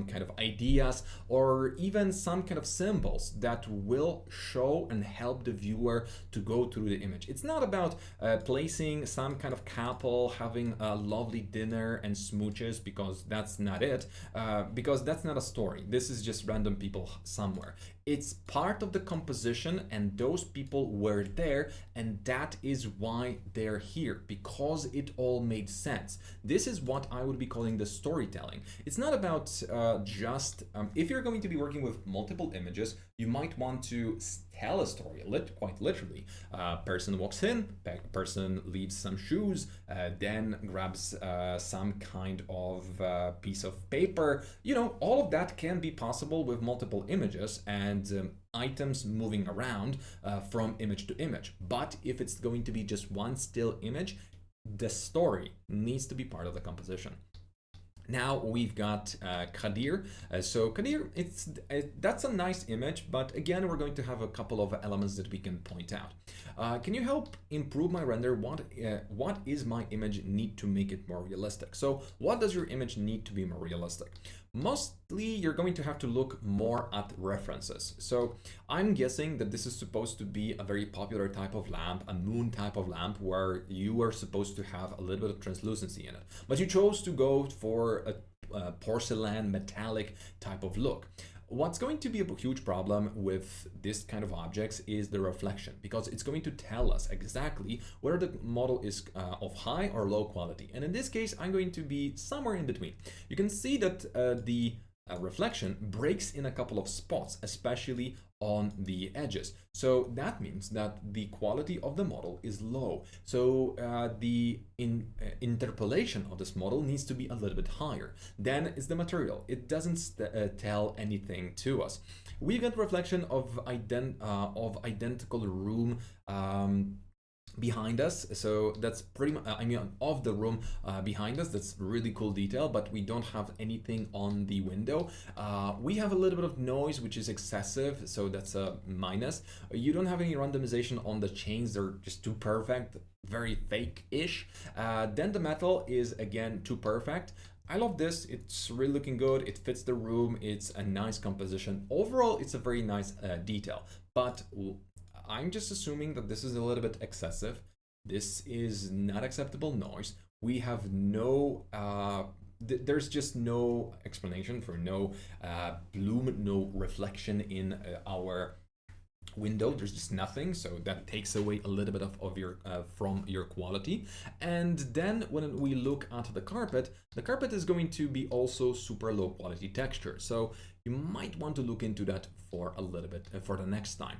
Speaker 1: kind of ideas, or even some kind of symbols that will show and help the viewer to go through the image. It's not about placing some kind of couple having a lovely dinner and smooches, because that's not it, because that's not a story. This is just random people somewhere. It's part of the composition, and those people were there, and that is why they're here, because it all made sense. This is what I would be calling the storytelling. It's not about just, if you're going to be working with multiple images, you might want to tell a story, quite literally. Person walks in, person leaves some shoes, then grabs some kind of piece of paper. You know, all of that can be possible with multiple images and items moving around from image to image. But if it's going to be just one still image, the story needs to be part of the composition. Now we've got Kadir. So Kadir, that's a nice image, but again, we're going to have a couple of elements that we can point out. Can you help improve my render? What is my image need to make it more realistic? So what does your image need to be more realistic? Mostly you're going to have to look more at references. So I'm guessing that this is supposed to be a very popular type of lamp, a moon type of lamp, where you are supposed to have a little bit of translucency in it. But you chose to go for a porcelain metallic type of look. What's going to be a huge problem with this kind of objects is the reflection, because it's going to tell us exactly whether the model is of high or low quality. And in this case, I'm going to be somewhere in between. You can see that the reflection breaks in a couple of spots, especially on the edges. So that means that the quality of the model is low. So the interpolation of this model needs to be a little bit higher. Then is the material. It doesn't tell anything to us. We get reflection of identical room behind us. So that's pretty much, I mean, of the room behind us. That's really cool detail, but we don't have anything on the window. We have a little bit of noise, which is excessive, so that's a minus. You don't have any randomization on the chains. They're just too perfect, very fake-ish. Then the metal is again too perfect. I love this. It's really looking good. It fits the room. It's a nice composition. Overall, it's a very nice detail, but I'm just assuming that this is a little bit excessive. This is not acceptable noise. We have no, there's just no explanation for no bloom, no reflection in our window. There's just nothing, so that takes away a little bit of your from your quality. And then when we look at the carpet is going to be also super low quality texture. So you might want to look into that for a little bit for the next time.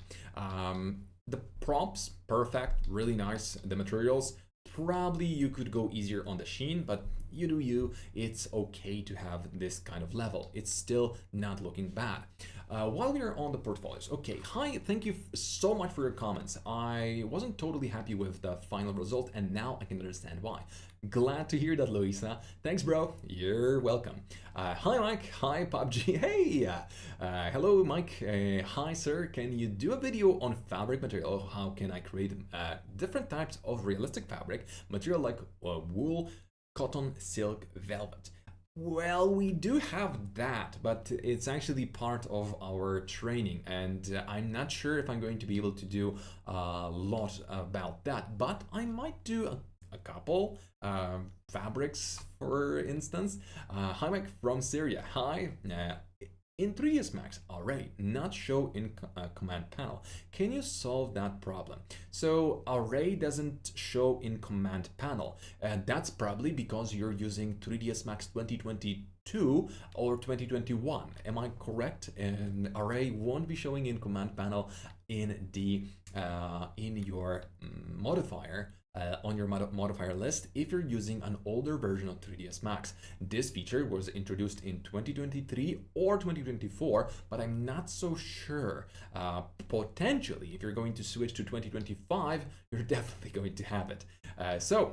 Speaker 1: The props, perfect, really nice. The materials, probably you could go easier on the sheen, but you do you. It's okay to have this kind of level. It's still not looking bad. While we are on the portfolios, okay, hi, thank you so much for your comments. I wasn't totally happy with the final result, and now I can understand why. Glad to hear that, Luisa. Thanks, bro. You're welcome. Hi, Mike. Hi, PUBG. Hey. Hello, Mike. Hi, sir. Can you do a video on fabric material? How can I create different types of realistic fabric material like wool, cotton, silk, velvet? Well, we do have that, but it's actually part of our training, and I'm not sure if I'm going to be able to do a lot about that, but I might do a couple fabrics, for instance. Hi, Mike from Syria. Hi. In 3ds Max already not show in command panel. Can you solve that problem? So array doesn't show in command panel, and that's probably because you're using 3ds Max 2022 or 2021. Am I correct? An array won't be showing in command panel in the in your modifier on your modifier list if you're using an older version of 3ds Max. This feature was introduced in 2023 or 2024, but I'm not so sure. Potentially, if you're going to switch to 2025, you're definitely going to have it.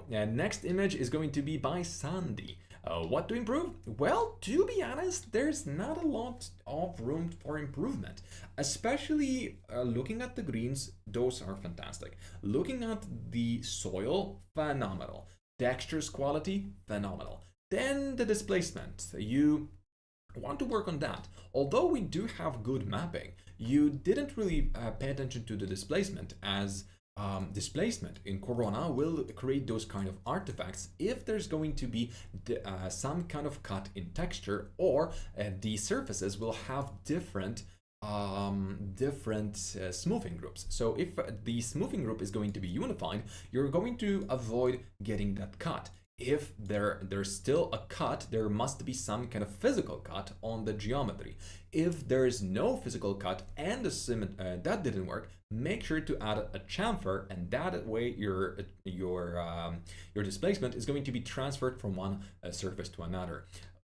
Speaker 1: Next image is going to be by Sandy. What to improve? Well, to be honest, there's not a lot of room for improvement, especially looking at the greens. Those are fantastic. Looking at the soil, phenomenal. Textures quality, phenomenal. Then the displacement, you want to work on that. Although we do have good mapping, you didn't really pay attention to the displacement, as displacement in Corona will create those kind of artifacts if there's going to be some kind of cut in texture, or the surfaces will have different smoothing groups. So if the smoothing group is going to be unified, you're going to avoid getting that cut. If there's still a cut, there must be some kind of physical cut on the geometry. If there is no physical cut and that didn't work, make sure to add a chamfer, and that way your displacement is going to be transferred from one surface to another.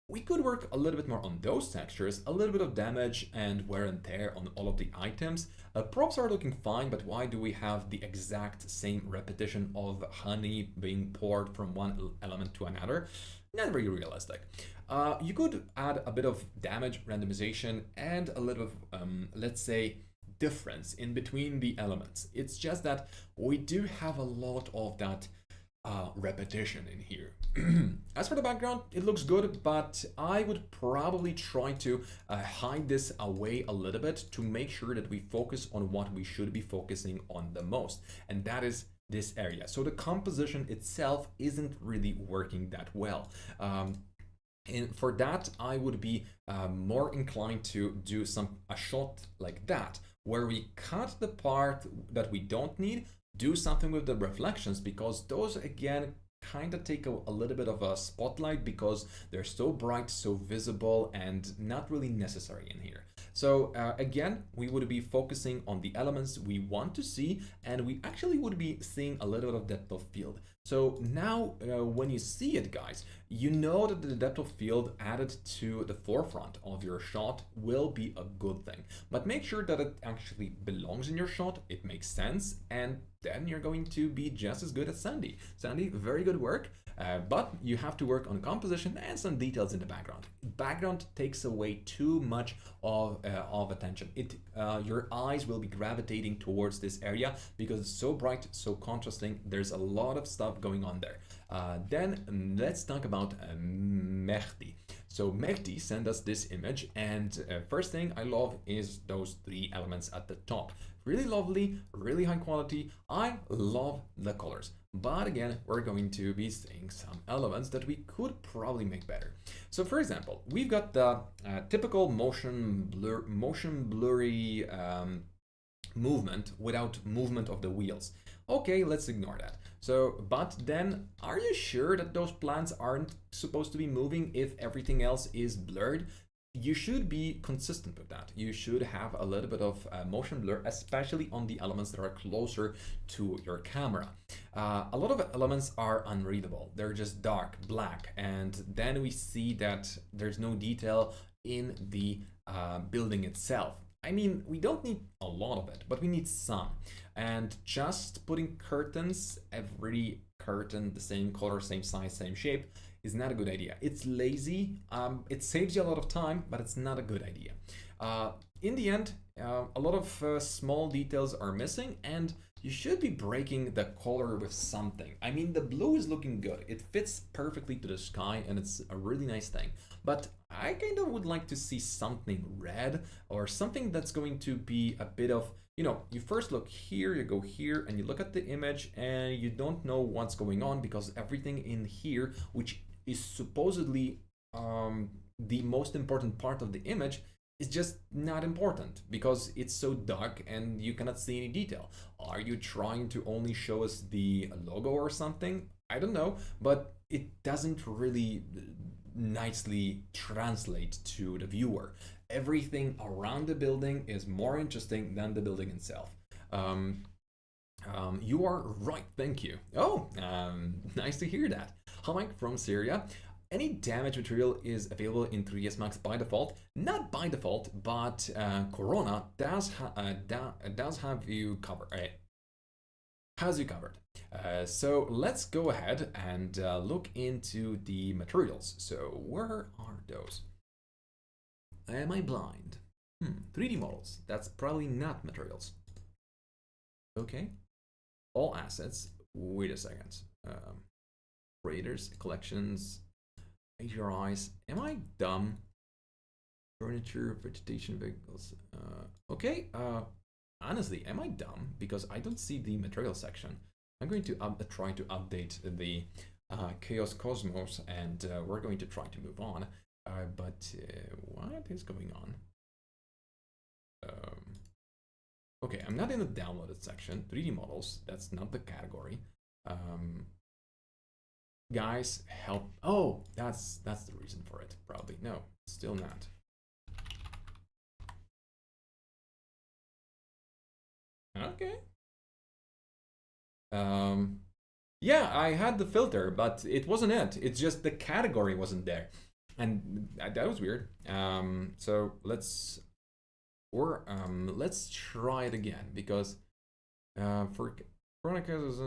Speaker 1: We could work a little bit more on those textures, a little bit of damage and wear and tear on all of the items. Props are looking fine, but why do we have the exact same repetition of honey being poured from one element to another? Not very realistic. You could add a bit of damage randomization and a little of, let's say, difference in between the elements. It's just that we do have a lot of that repetition in here. As for the background, it looks good, but I would probably try to hide this away a little bit to make sure that we focus on what we should be focusing on the most, and that is this area. So the composition itself isn't really working that well. And for that, I would be more inclined to do a shot like that, where we cut the part that we don't need, do something with the reflections, because those again kind of take a little bit of a spotlight because they're so bright, so visible, and not really necessary in here. So again, we would be focusing on the elements we want to see, and we actually would be seeing a little bit of depth of field. So now when you see it, guys, you know that the depth of field added to the forefront of your shot will be a good thing. But make sure that it actually belongs in your shot, it makes sense, and then you're going to be just as good as Sandy. Sandy, very good work. But you have to work on composition and some details in the background. Background takes away too much of attention. Your eyes will be gravitating towards this area because it's so bright, so contrasting. There's a lot of stuff going on there. Then let's talk about Mehdi. So Mehdi sent us this image, and first thing I love is those three elements at the top. Really lovely, really high quality. I love the colors. But again, we're going to be seeing some elements that we could probably make better. So for example, we've got the typical motion blurry movement without movement of the wheels. Okay, let's ignore that. So, but then, are you sure that those plants aren't supposed to be moving if everything else is blurred? You should be consistent with that. You should have a little bit of motion blur, especially on the elements that are closer to your camera. A lot of elements are unreadable. They're just dark, black, and then we see that there's no detail in the building itself. I mean, we don't need a lot of it, but we need some. And just putting curtains, every curtain the same color, same size, same shape, is not a good idea. It's lazy, it saves you a lot of time, but it's not a good idea. In the end, a lot of small details are missing, and you should be breaking the color with something. I mean, the blue is looking good. It fits perfectly to the sky, and it's a really nice thing. But I kind of would like to see something red, or something that's going to be a bit of, you know, you first look here, you go here, and you look at the image, and you don't know what's going on because everything in here, which is supposedly the most important part of the image, is just not important because it's so dark and you cannot see any detail. Are you trying to only show us the logo or something? I don't know, but it doesn't really nicely translate to the viewer. Everything around the building is more interesting than the building itself. You are right, thank you. Oh, nice to hear that. Hi, Mike from Syria. Any damage material is available in 3ds Max by default. Not by default, but Corona does have you covered. Has you covered. So let's go ahead and look into the materials. So where are those? Am I blind? 3D models. That's probably not materials. Okay. All assets. Wait a second. Raiders, collections, HRIs. Am I dumb? Furniture, vegetation, vehicles. Okay. Honestly, am I dumb? Because I don't see the material section. I'm going to try to update the Chaos Cosmos, and we're going to try to move on. But what is going on? Okay, I'm not in the downloaded section. 3D models, that's not the category. Guys, help. Oh, that's the reason for it, probably. No, still not. Okay. Yeah, I had the filter, but it wasn't it. It's just the category wasn't there. And that was weird. So let's try it again, because for Chronicles,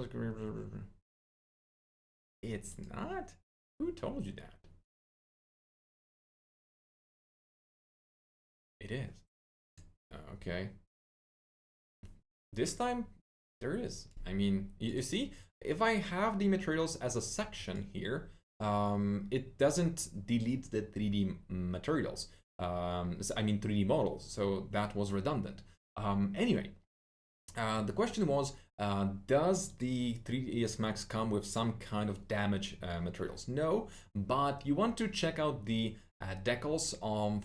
Speaker 1: it's not. Who told you that? It is. Okay. This time there is. I mean, you see, if I have the materials as a section here, it doesn't delete the 3D materials. I mean 3D models, so that was redundant. Anyway, the question was, does the 3ds Max come with some kind of damage materials? No, but you want to check out the decals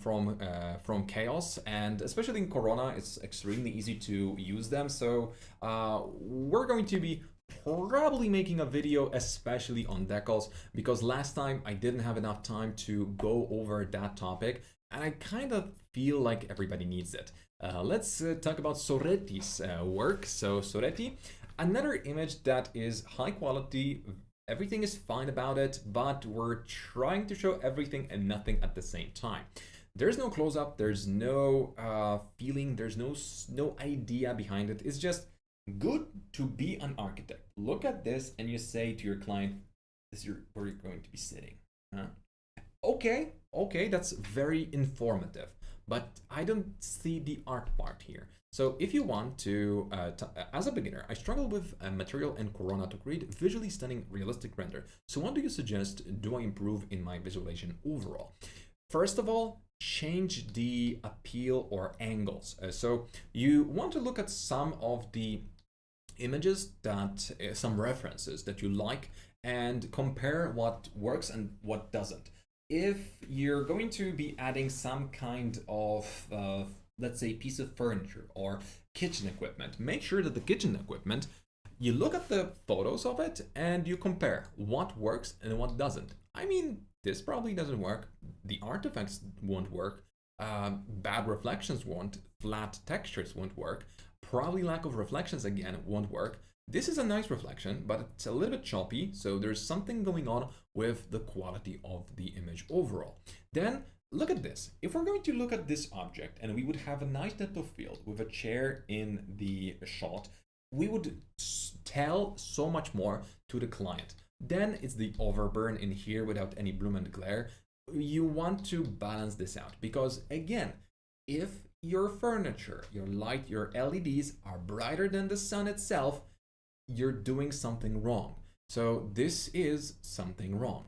Speaker 1: from Chaos, and especially in Corona, it's extremely easy to use them. So we're going to be probably making a video especially on decals, because last time I didn't have enough time to go over that topic, and I kind of feel like everybody needs it. Let's talk about Soretti's work. So Soretti, another image that is high quality. Everything is fine about it, but we're trying to show everything and nothing at the same time. There's no close-up, there's no feeling, there's no idea behind it. It's just good to be an architect. Look at this and you say to your client, this is where you're going to be sitting. Huh? Okay, that's very informative, but I don't see the art part here. So if you want to, as a beginner, I struggle with material and Corona to create visually stunning realistic render. So what do you suggest do I improve in my visualization overall? First of all, change the appeal or angles. So you want to look at some of the images that, some references that you like, and compare what works and what doesn't. If you're going to be adding some kind of let's say piece of furniture or kitchen equipment, make sure that the kitchen equipment, you look at the photos of it and you compare what works and what doesn't. I mean, this probably doesn't work, the artifacts won't work, bad reflections won't, flat textures won't work, probably lack of reflections again won't work. This is a nice reflection, but it's a little bit choppy, so there's something going on with the quality of the image overall. Then look at this. If we're going to look at this object and we would have a nice depth of field with a chair in the shot, we would tell so much more to the client. Then it's the overburn in here without any bloom and glare. You want to balance this out, because again, if your furniture, your light, your LEDs are brighter than the sun itself, you're doing something wrong. So this is something wrong.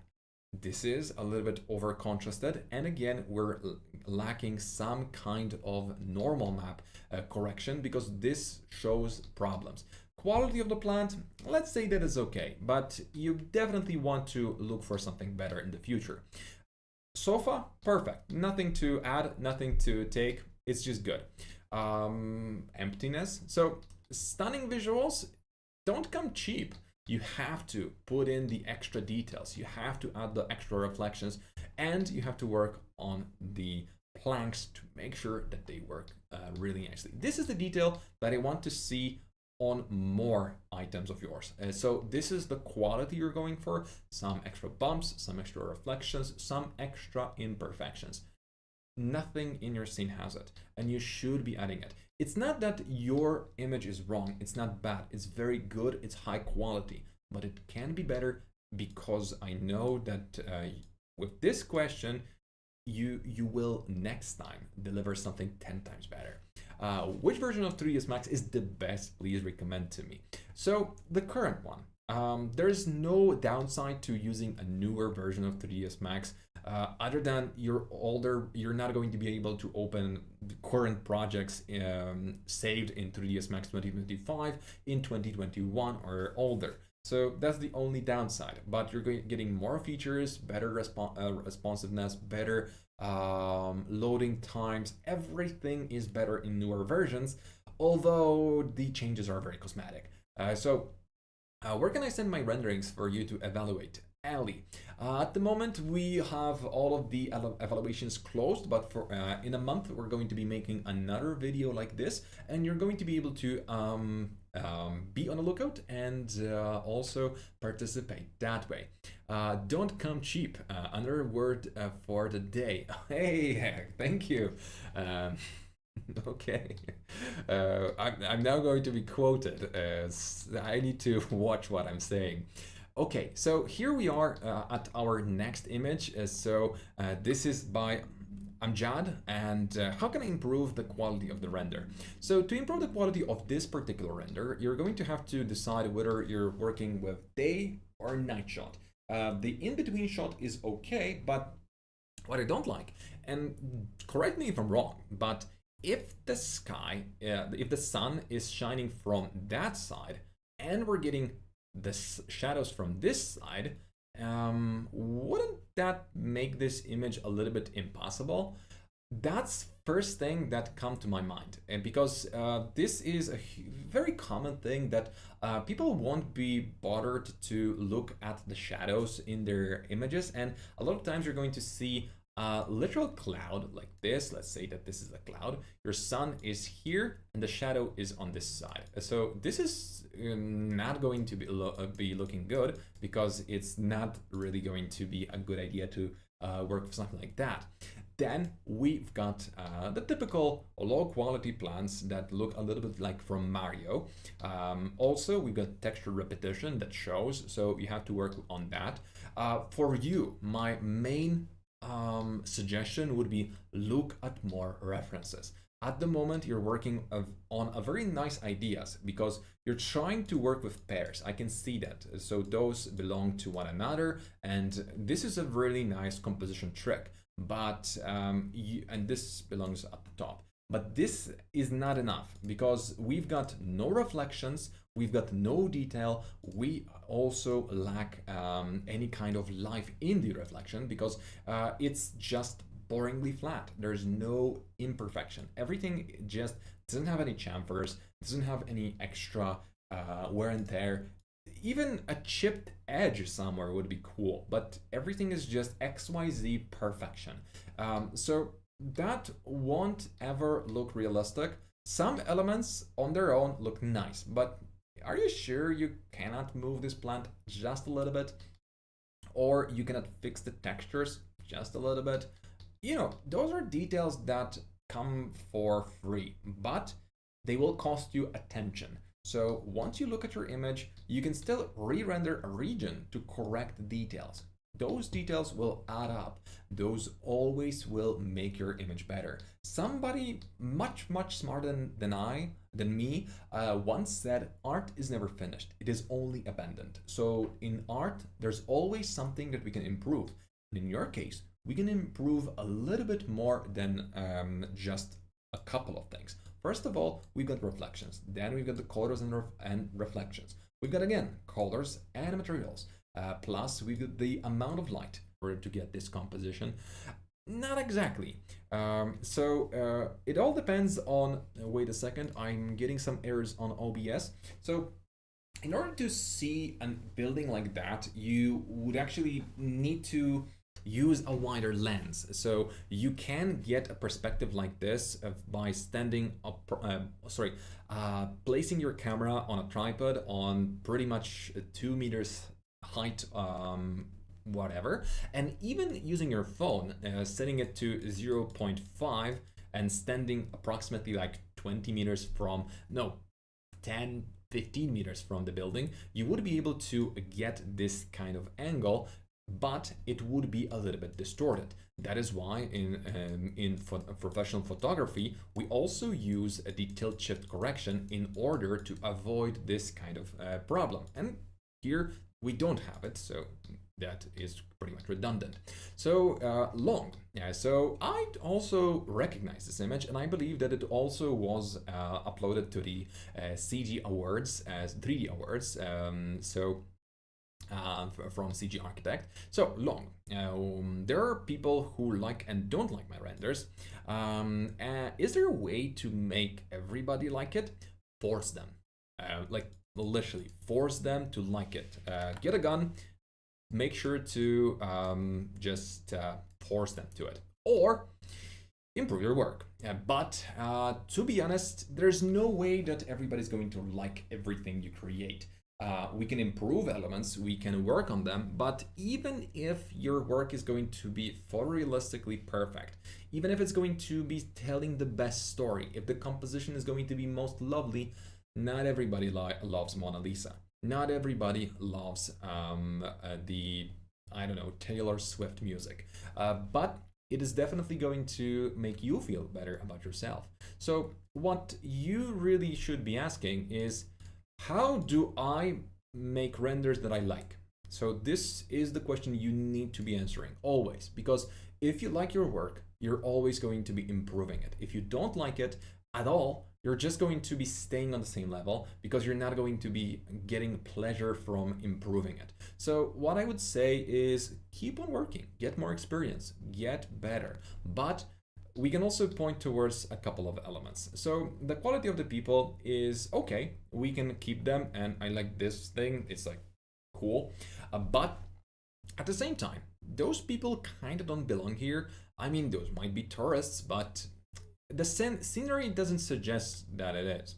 Speaker 1: This is a little bit over contrasted, and again we're lacking some kind of normal map correction, because this shows problems. Quality of the plant, let's say that is okay, but you definitely want to look for something better in the future. Sofa, perfect, nothing to add, nothing to take, it's just good. Emptiness, so stunning visuals don't come cheap. You have to put in the extra details, you have to add the extra reflections, and you have to work on the planks to make sure that they work really nicely. This is the detail that I want to see on more items of yours. So this is the quality you're going for: some extra bumps, some extra reflections, some extra imperfections. Nothing in your scene has it, and you should be adding it. It's not that your image is wrong, it's not bad, it's very good, it's high quality, but it can be better, because I know that with this question, you will next time deliver something 10 times better. Which version of 3ds Max is the best? Please recommend to me. So the current one. There's no downside to using a newer version of 3ds Max, other than you're older, you're not going to be able to open the current projects saved in 3ds Max 2025 in 2021 or older. So that's the only downside, but you're getting more features, better responsiveness, better loading times. Everything is better in newer versions, although the changes are very cosmetic. Where can I send my renderings for you to evaluate? Ali. At the moment, we have all of the evaluations closed, but for in a month, we're going to be making another video like this, and you're going to be able to be on the lookout and also participate that way. Don't come cheap. Another word for the day. Hey, thank you. Okay, I'm now going to be quoted. I need to watch what I'm saying. Okay, so here we are at our next image. This is by ImJad, and how can I improve the quality of the render? So to improve the quality of this particular render, you're going to have to decide whether you're working with day or night shot. The in-between shot is okay, but what I don't like, and correct me if I'm wrong, but if the sky, if the sun is shining from that side and we're getting the shadows from this side, wouldn't that make this image a little bit impossible? That's first thing that come to my mind, and because this is a very common thing that people won't be bothered to look at the shadows in their images, and a lot of times you're going to see a literal cloud like this. Let's say that this is a cloud, your sun is here and the shadow is on this side. So this is not going to be looking good, because it's not really going to be a good idea to work with something like that. Then we've got the typical low quality plants that look a little bit like from Mario. Also, we've got texture repetition that shows, so you have to work on that. For you, my main suggestion would be look at more references. At the moment, you're working on a very nice ideas, because you're trying to work with pairs. I can see that. So those belong to one another, and this is a really nice composition trick. But and this belongs at the top. But this is not enough, because we've got no reflections, we've got no detail, we also lack any kind of life in the reflection, because it's just boringly flat. There's no imperfection. Everything just doesn't have any chamfers, doesn't have any extra wear and tear. Even a chipped edge somewhere would be cool, but everything is just XYZ perfection. So that won't ever look realistic. Some elements on their own look nice, but are you sure you cannot move this plant just a little bit? Or you cannot fix the textures just a little bit? You know, those are details that come for free, but they will cost you attention. So once you look at your image, you can still re-render a region to correct details. Those details will add up. Those always will make your image better. Somebody much smarter than me once said, art is never finished, it is only abandoned. So in art, there's always something that we can improve. And in your case, we can improve a little bit more than just a couple of things. First of all, we've got reflections. Then we've got the colors and reflections. We've got, again, colors and materials. Plus, we've got the amount of light for it to get this composition. Not exactly. It all depends on, wait a second, I'm getting some errors on OBS. So in order to see a building like that, you would actually need to use a wider lens. So you can get a perspective like this by standing up, placing your camera on a tripod on pretty much 2 meters height, whatever, and even using your phone, setting it to 0.5 and standing approximately like 20 meters from, no, 10, 15 meters from the building, you would be able to get this kind of angle, but it would be a little bit distorted. That is why in professional photography, we also use the tilt shift correction in order to avoid this kind of problem. And here we don't have it, so that is pretty much redundant. So long. Yeah, so I also recognize this image, and I believe that it also was uploaded to the CG Awards as 3D Awards. From CG Architect. So long. There are people who like and don't like my renders. Is there a way to make everybody like it? Force them. Like literally force them to like it. Get a gun, make sure to just force them to it. Or improve your work. But to be honest, there's no way that everybody's going to like everything you create. We can improve elements, we can work on them, but even if your work is going to be photorealistically perfect, even if it's going to be telling the best story, if the composition is going to be most lovely, not everybody loves Mona Lisa. Not everybody loves I don't know, Taylor Swift music. But it is definitely going to make you feel better about yourself. So what you really should be asking is, how do I make renders that I like? So this is the question you need to be answering always, because if you like your work, you're always going to be improving it. If you don't like it at all, you're just going to be staying on the same level because you're not going to be getting pleasure from improving it. So what I would say is keep on working, get more experience, get better. But we can also point towards a couple of elements. So the quality of the people is okay, we can keep them, and I like this thing, it's like cool. But at the same time, those people kind of don't belong here. I mean, those might be tourists, but the scenery doesn't suggest that it is.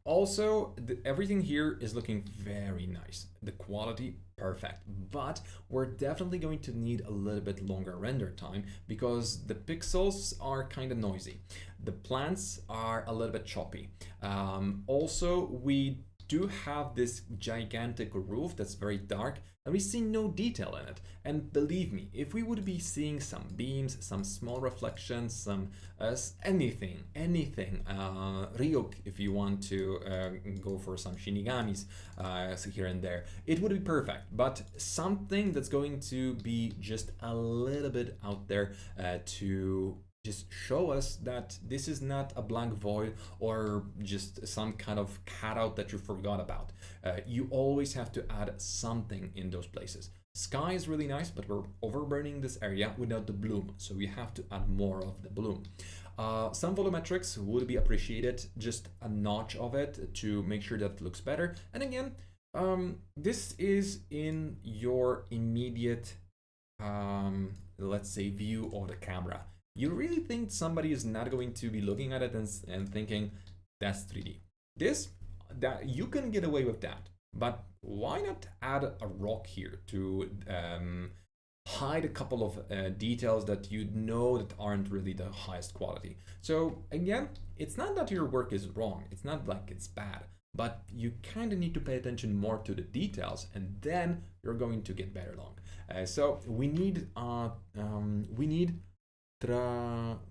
Speaker 1: Also, everything here is looking very nice. The quality, perfect. But we're definitely going to need a little bit longer render time because the pixels are kind of noisy. The plants are a little bit choppy. Also, we do have this gigantic roof that's very dark, and we see no detail in it. And believe me, if we would be seeing some beams, some small reflections, some anything, ryuk, if you want to go for some shinigamis here and there, it would be perfect. But something that's going to be just a little bit out there to just show us that this is not a blank void or just some kind of cutout that you forgot about. You always have to add something in those places. Sky is really nice, but we're overburning this area without the bloom, so we have to add more of the bloom. Some volumetrics would be appreciated, just a notch of it to make sure that it looks better. And again, this is in your immediate, let's say, view of the camera. You really think somebody is not going to be looking at it and thinking, that's 3D. That you can get away with that, but why not add a rock here to hide a couple of details that you know that aren't really the highest quality? So again, it's not that your work is wrong, it's not like it's bad, but you kind of need to pay attention more to the details, and then you're going to get better along. So we need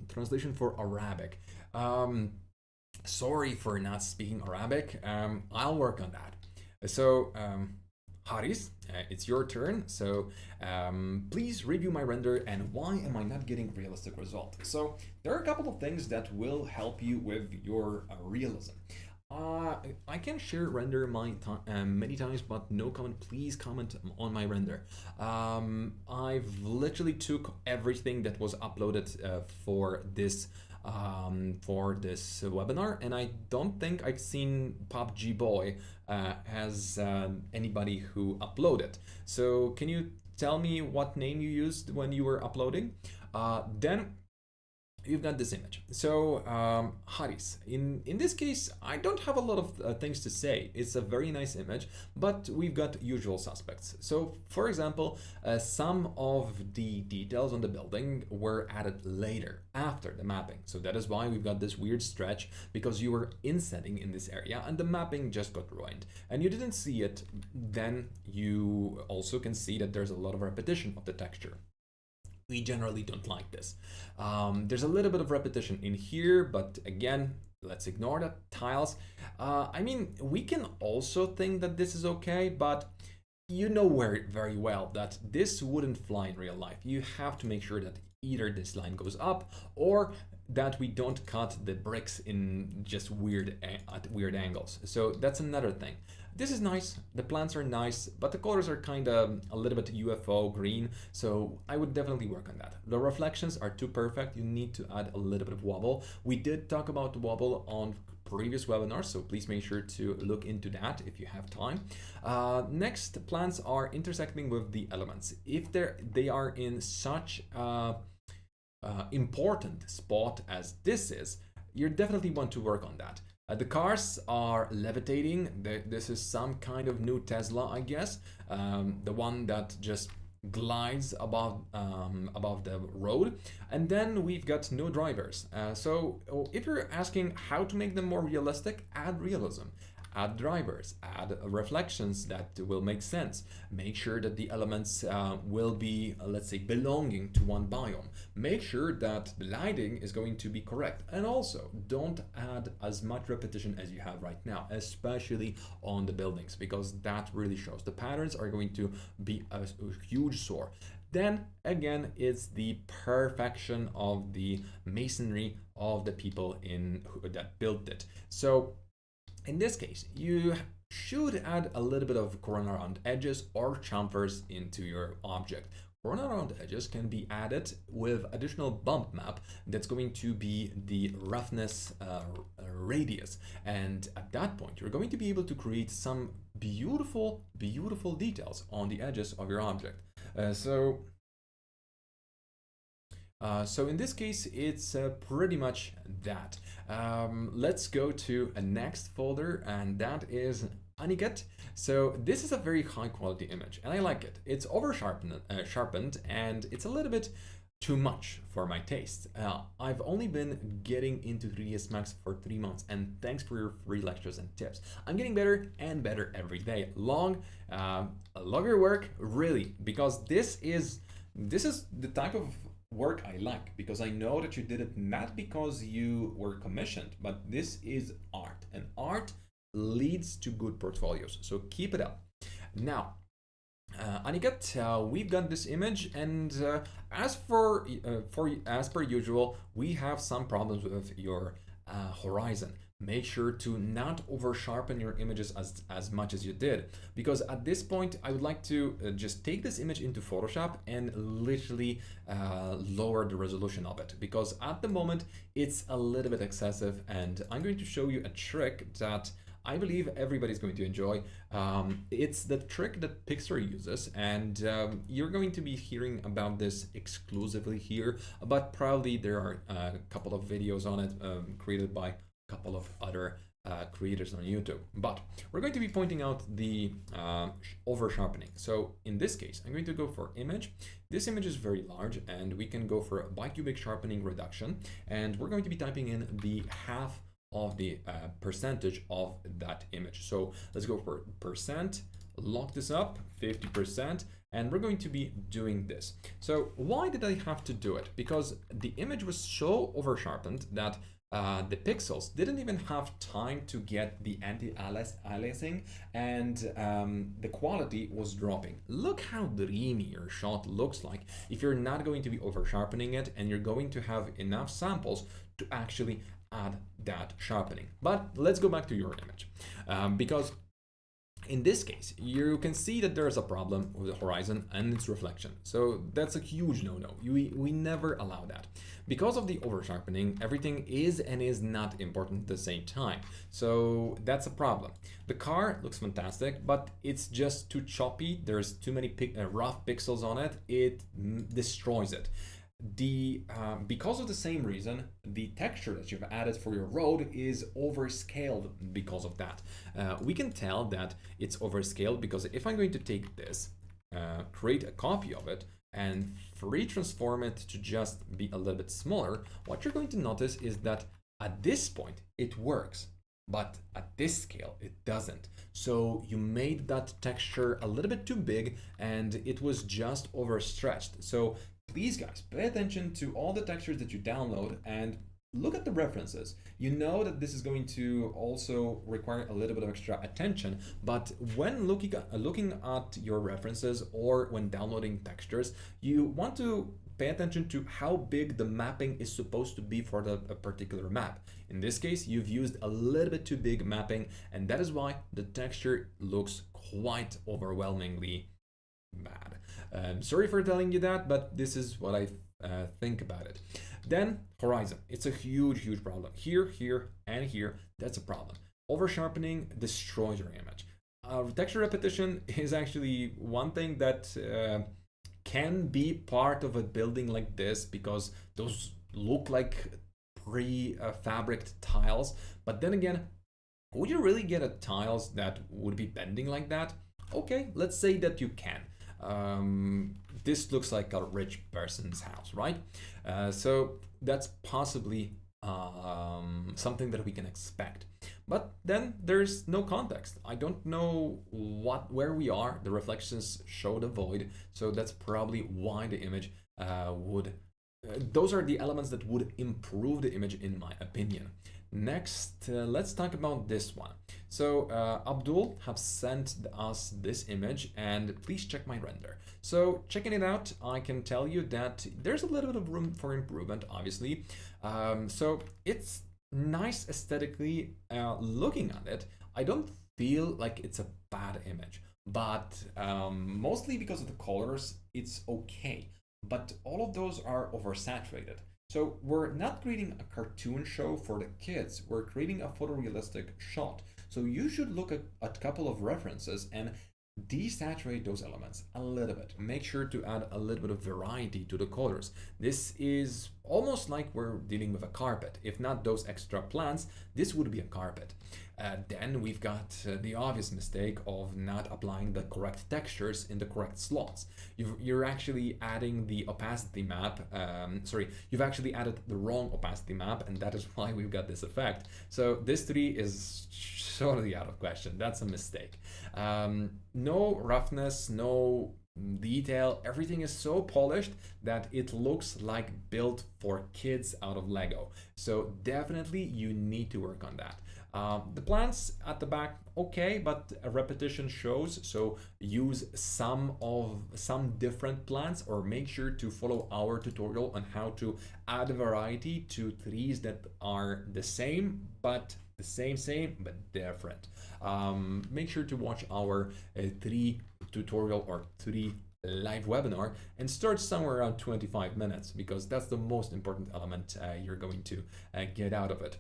Speaker 1: translation for Arabic. Sorry for not speaking Arabic. I'll work on that. So Haris, it's your turn. So please review my render and why am I not getting realistic result? So there are a couple of things that will help you with your realism. I can share render many times, but no comment. Please comment on my render. I've literally took everything that was uploaded for this webinar, and I don't think I've seen PUBG Boy as anybody who uploaded. So can you tell me what name you used when you were uploading. Then you've got this image. So Haris, in this case, I don't have a lot of things to say. It's a very nice image, but we've got usual suspects. So for example, some of the details on the building were added later, after the mapping. So that is why we've got this weird stretch, because you were insetting in this area and the mapping just got ruined and you didn't see it. Then you also can see that there's a lot of repetition of the texture. We generally don't like this. There's a little bit of repetition in here, but again, let's ignore that. Tiles. I mean, we can also think that this is okay, but you know very well that this wouldn't fly in real life. You have to make sure that either this line goes up or that we don't cut the bricks in just at weird angles. So that's another thing. This is nice, the plants are nice, but the colors are kind of a little bit UFO green, so I would definitely work on that. The reflections are too perfect, you need to add a little bit of wobble. We did talk about wobble on previous webinars, so please make sure to look into that if you have time. Next, plants are intersecting with the elements. If they are in such important spot as this is, you definitely want to work on that. The cars are levitating. This is some kind of new Tesla, I guess. The one that just glides above the road. And then we've got no drivers. So if you're asking how to make them more realistic, add realism. Add drivers, add reflections that will make sense. Make sure that the elements will be, let's say, belonging to one biome. Make sure that the lighting is going to be correct. And also, don't add as much repetition as you have right now, especially on the buildings, because that really shows. The patterns are going to be a huge sore. Then again, it's the perfection of the masonry of the people that built it. So in this case, you should add a little bit of corner around edges or chamfers into your object. Corner around edges can be added with additional bump map that's going to be the roughness radius. And at that point, you're going to be able to create some beautiful, beautiful details on the edges of your object. So in this case, it's pretty much that. Let's go to a next folder, and that is Aniket. So this is a very high quality image, and I like it. It's over sharpened, and it's a little bit too much for my taste. I've only been getting into 3ds Max for 3 months, and thanks for your free lectures and tips. I'm getting better and better every day. Love your work, really, because this is the type of work I like, because I know that you did it not because you were commissioned, but this is art, and art leads to good portfolios. So keep it up. Now, Aniket, we've got this image, and as per usual, we have some problems with your horizon. Make sure to not over sharpen your images as much as you did, because at this point I would like to just take this image into Photoshop and literally lower the resolution of it, because at the moment it's a little bit excessive, and I'm going to show you a trick that I believe everybody's going to enjoy. It's the trick that Pixar uses, and you're going to be hearing about this exclusively here, but probably there are a couple of videos on it created by couple of other creators on YouTube. But we're going to be pointing out the over sharpening. So in this case, I'm going to go for image. This image is very large, and we can go for a bicubic sharpening reduction, and we're going to be typing in the half of the percentage of that image. So let's go for percent, lock this up, 50%, and we're going to be doing this. So why did I have to do it? Because the image was so over sharpened that the pixels didn't even have time to get the anti-aliasing, and the quality was dropping. Look how dreamy your shot looks like if you're not going to be over sharpening it, and you're going to have enough samples to actually add that sharpening. But let's go back to your image, because In this case, you can see that there's a problem with the horizon and its reflection. So that's a huge no-no. We never allow that. Because of the over-sharpening, everything is and is not important at the same time. So that's a problem. The car looks fantastic, but it's just too choppy. There's too many rough pixels on it. It destroys it. Because of the same reason, the texture that you've added for your road is overscaled because of that. We can tell that it's overscaled because if I'm going to take this, create a copy of it, and retransform it to just be a little bit smaller, what you're going to notice is that at this point it works, but at this scale it doesn't. So you made that texture a little bit too big and it was just overstretched. So please guys, pay attention to all the textures that you download and look at the references. You know that this is going to also require a little bit of extra attention, but when looking at your references or when downloading textures, you want to pay attention to how big the mapping is supposed to be for a particular map. In this case, you've used a little bit too big mapping, and that is why the texture looks quite overwhelmingly bad. Sorry for telling you that, but this is what I think about it. Then horizon, it's a huge problem. Here, and here, that's a problem. Over sharpening destroys your image. Texture repetition is actually one thing that can be part of a building like this because those look like pre-fabricated tiles. But then again, would you really get a tiles that would be bending like that? Okay, let's say that you can. This looks like a rich person's house, right? So that's possibly something that we can expect. But then there's no context. I don't know where we are. The reflections show the void, so that's probably why the image would. Those are the elements that would improve the image, in my opinion. Next, let's talk about this one. So Abdul have sent us this image, and please check my render. So checking it out, I can tell you that there's a little bit of room for improvement, obviously. So it's nice aesthetically. Looking at it, I don't feel like it's a bad image, but mostly because of the colors, it's okay. But all of those are oversaturated. So we're not creating a cartoon show for the kids, we're creating a photorealistic shot. So you should look at a couple of references and desaturate those elements a little bit. Make sure to add a little bit of variety to the colors. This is almost like we're dealing with a carpet. If not those extra plants, this would be a carpet. Then we've got the obvious mistake of not applying the correct textures in the correct slots. You're actually adding the opacity map, you've actually added the wrong opacity map, and that is why we've got this effect. So this 3 is totally out of question. That's a mistake. No roughness, no detail, everything is so polished that it looks like built for kids out of Lego. So definitely you need to work on that. The plants at the back, okay, but a repetition shows, so use some different plants, or make sure to follow our tutorial on how to add variety to trees that are the same but different. Make sure to watch our tree tutorial or tree live webinar and start somewhere around 25 minutes, because that's the most important element you're going to get out of it.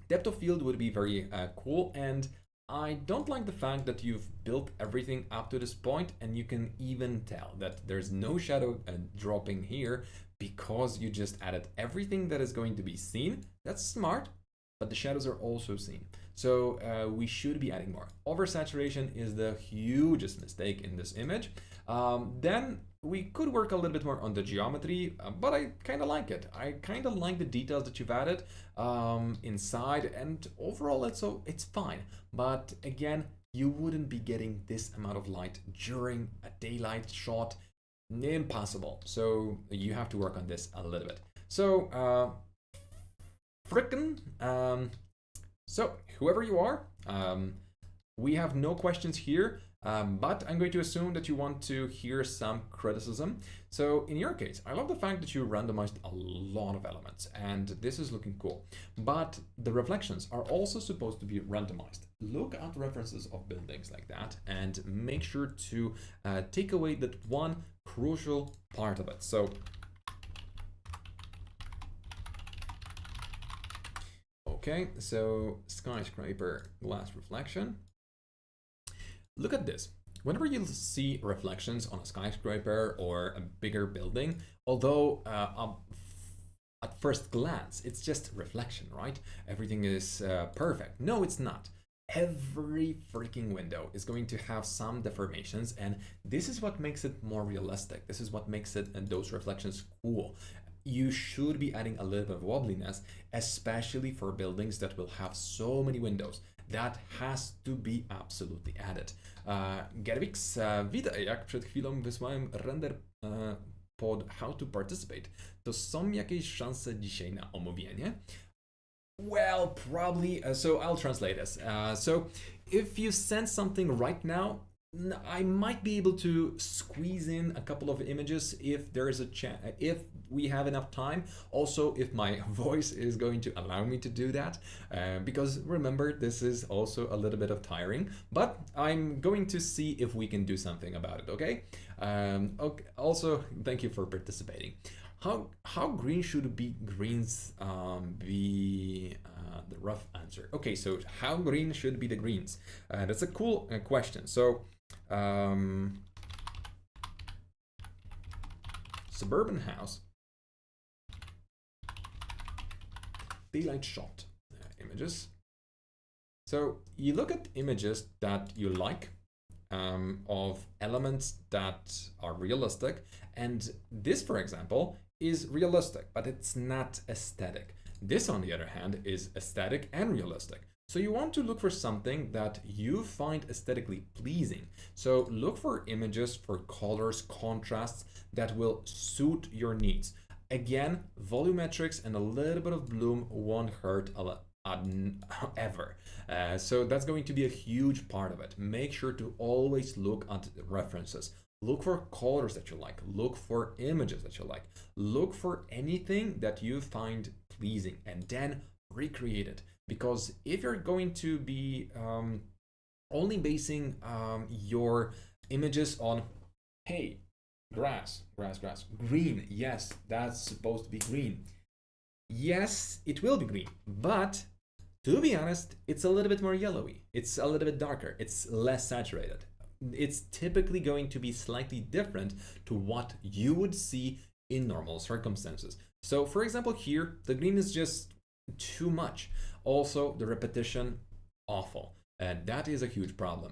Speaker 1: Depth of field would be very cool, and I don't like the fact that you've built everything up to this point and you can even tell that there's no shadow dropping here because you just added everything that is going to be seen. That's smart, but the shadows are also seen. So we should be adding more. Oversaturation is the hugest mistake in this image. Then we could work a little bit more on the geometry, but I kind of like it. I kind of like the details that you've added inside, and overall it's fine. But again, you wouldn't be getting this amount of light during a daylight shot. Impossible. So you have to work on this a little bit. So frickin', so whoever you are, we have no questions here. but I'm going to assume that you want to hear some criticism. So in your case, I love the fact that you randomized a lot of elements, and this is looking cool. But the reflections are also supposed to be randomized. Look at references of buildings like that, and make sure to take away that one crucial part of it. So okay, so skyscraper glass reflection. Look at this. Whenever you see reflections on a skyscraper or a bigger building, although at first glance, it's just reflection, right? Everything is perfect. No, it's not. Every freaking window is going to have some deformations, and this is what makes it more realistic. This is what makes it and those reflections cool. You should be adding a little bit of wobbliness, especially for buildings that will have so many windows. That has to be absolutely added. Gerwix, witaj, jak przed chwilą wysłałem render pod how to participate. To są jakieś szanse dzisiaj na omówienie? Well, probably. So I'll translate this. So if you send something right now, I might be able to squeeze in a couple of images if there is a chance, if we have enough time. Also, if my voice is going to allow me to do that, because remember, this is also a little bit of tiring, but I'm going to see if we can do something about it, okay? Okay. Also, thank you for participating. How green should be greens be the rough answer? Okay, so how green should be the greens? That's a cool question. So suburban house, daylight shot images. So you look at images that you like, of elements that are realistic, and this, for example, is realistic, but it's not aesthetic. This, on the other hand, is aesthetic and realistic. So you want to look for something that you find aesthetically pleasing. So look for images, for colors, contrasts that will suit your needs. Again, volumetrics and a little bit of bloom won't hurt a lot. Ever. So that's going to be a huge part of it. Make sure to always look at references. Look for colors that you like. Look for images that you like. Look for anything that you find pleasing, and then recreate it. Because if you're going to be only basing your images on, hey, grass, green, yes, that's supposed to be green. Yes, it will be green, but to be honest, it's a little bit more yellowy. It's a little bit darker. It's less saturated. It's typically going to be slightly different to what you would see in normal circumstances. So for example, here, the green is just too much. Also, the repetition, awful. And that is a huge problem.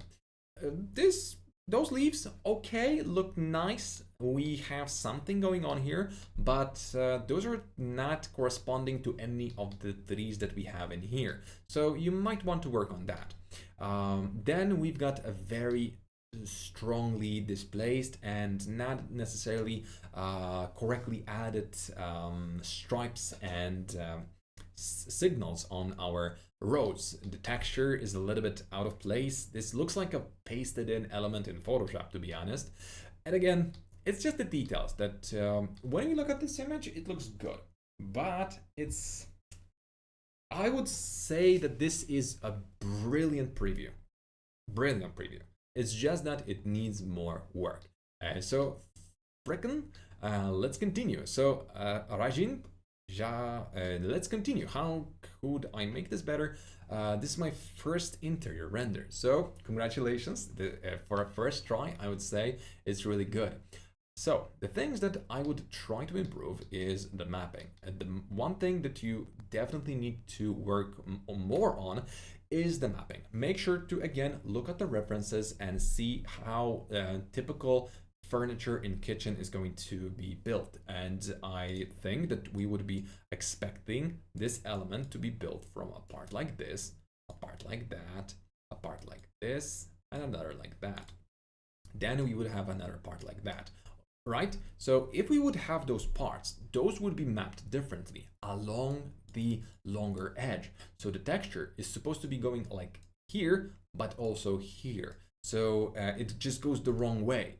Speaker 1: Those leaves, okay, look nice. We have something going on here, but those are not corresponding to any of the trees that we have in here. So you might want to work on that. Then we've got a very strongly displaced and not necessarily correctly added stripes and signals on our roads. The texture is a little bit out of place. This looks like a pasted in element in Photoshop, to be honest. And again, it's just the details that when you look at this image, it looks good, but I would say that this is a brilliant preview. Brilliant preview. It's just that it needs more work. So, Brecken, let's continue. So, Rajin, let's continue. How could I make this better? This is my first interior render. So, congratulations. For a first try, I would say it's really good. So, the things that I would try to improve is the mapping. The one thing that you definitely need to work more on is the mapping. Make sure to, again, look at the references and see how typical furniture in kitchen is going to be built. And I think that we would be expecting this element to be built from a part like this, a part like that, a part like this, and another like that. Then we would have another part like that, right? So if we would have those parts, those would be mapped differently along the longer edge. So the texture is supposed to be going like here, but also here. So it just goes the wrong way.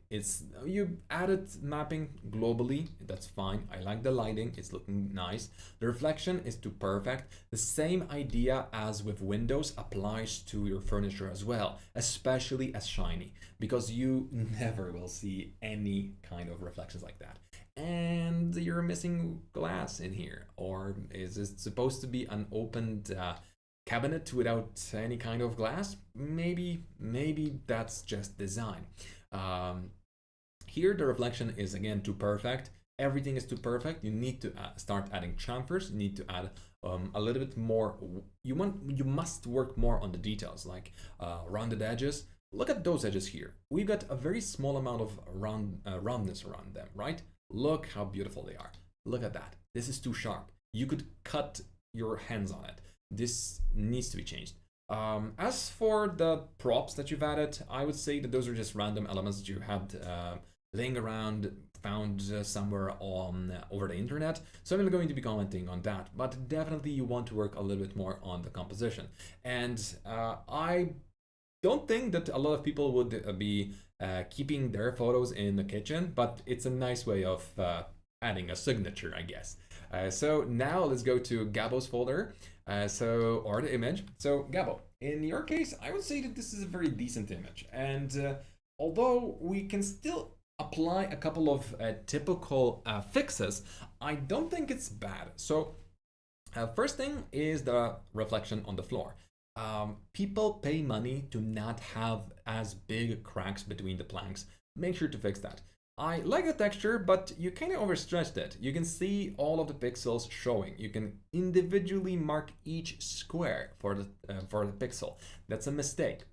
Speaker 1: You added mapping globally, that's fine. I like the lighting, it's looking nice. The reflection is too perfect. The same idea as with windows applies to your furniture as well, especially as shiny, because you never will see any kind of reflections like that. And you're missing glass in here, or is it supposed to be an opened cabinet without any kind of glass? Maybe that's just design. Here the reflection is again too perfect. Everything is too perfect. You need to start adding chamfers. You need to add a little bit more. You must work more on the details, like rounded edges. Look at those edges here. We've got a very small amount of roundness around them, right? Look how beautiful they are. Look at that. This is too sharp. You could cut your hands on it. This needs to be changed. As for the props that you've added, I would say that those are just random elements that you had laying around, found somewhere on over the internet. So I'm not going to be commenting on that, but definitely you want to work a little bit more on the composition. And I don't think that a lot of people would be keeping their photos in the kitchen, but it's a nice way of adding a signature, I guess. So now let's go to Gabo's folder. Or the image. So Gabo, in your case, I would say that this is a very decent image. And although we can still apply a couple of typical fixes, I don't think it's bad. So first thing is the reflection on the floor. People pay money to not have as big cracks between the planks. Make sure to fix that. I like the texture, but you kind of overstretched it. You can see all of the pixels showing. You can individually mark each square for the pixel. That's a mistake.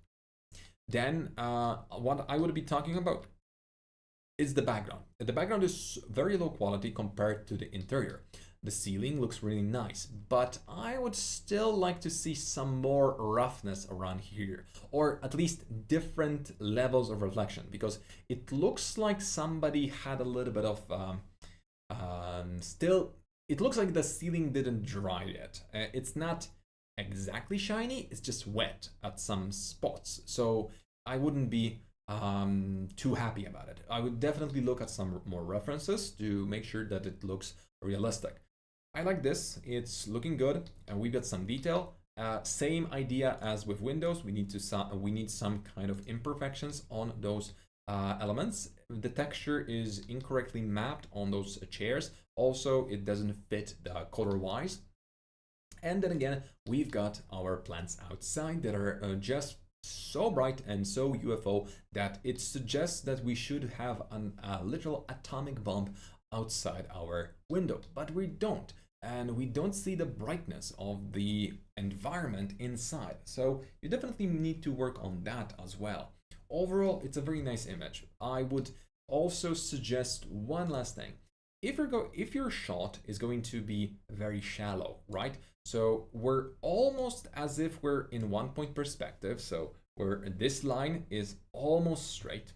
Speaker 1: Then what I would be talking about is the background. The background is very low quality compared to the interior. The ceiling looks really nice, but I would still like to see some more roughness around here, or at least different levels of reflection, because it looks like somebody had a little bit of it looks like the ceiling didn't dry yet. It's not exactly shiny, it's just wet at some spots. So I wouldn't be too happy about it. I would definitely look at some more references to make sure that it looks realistic. I like this, it's looking good, and we've got some detail. Same idea as with windows, we need some kind of imperfections on those elements. The texture is incorrectly mapped on those chairs. Also, it doesn't fit the color-wise. And then again, we've got our plants outside that are just so bright and so UFO that it suggests that we should have a literal atomic bomb outside our window, but we don't. And we don't see the brightness of the environment inside. So you definitely need to work on that as well. Overall, it's a very nice image. I would also suggest one last thing. If your shot is going to be very shallow, right? So we're almost as if we're in 1-point perspective. So this line is almost straight,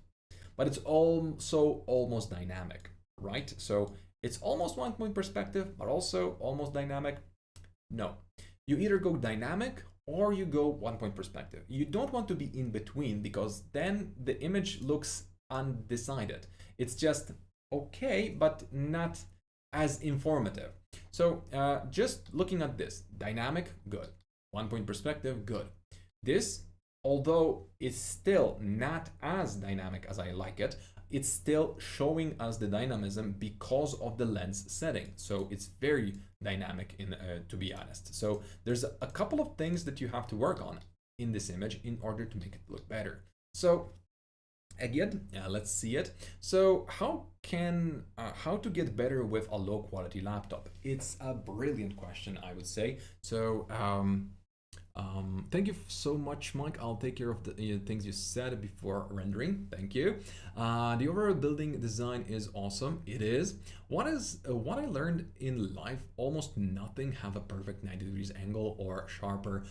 Speaker 1: but it's also almost dynamic, right? So it's almost 1-point perspective, but also almost dynamic. No, you either go dynamic or you go 1-point perspective. You don't want to be in between, because then the image looks undecided. It's just okay, but not as informative. So just looking at this, dynamic, good. 1-point perspective, good. This, although it's still not as dynamic as I like it, it's still showing us the dynamism because of the lens setting. So it's very dynamic, to be honest. So there's a couple of things that you have to work on in this image in order to make it look better. So again, let's see it. So how to get better with a low quality laptop? It's a brilliant question, I would say. So thank you so much, Mike. I'll take care of the things you said before rendering. Thank you. The overall building design is awesome. It is. What I learned in life, almost nothing have a perfect 90 degrees angle or sharpness.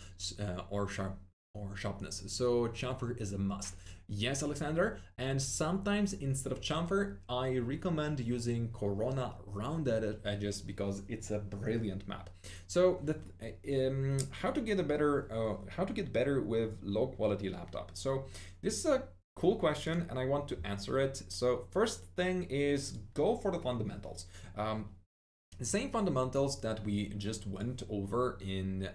Speaker 1: So chamfer is a must. Yes, Alexander. And sometimes instead of chamfer, I recommend using Corona rounded edges because it's a brilliant map. So how to get better with low quality laptop. So this is a Cool question, and I want to answer it. So first thing is go for the fundamentals. The same fundamentals that we just went over in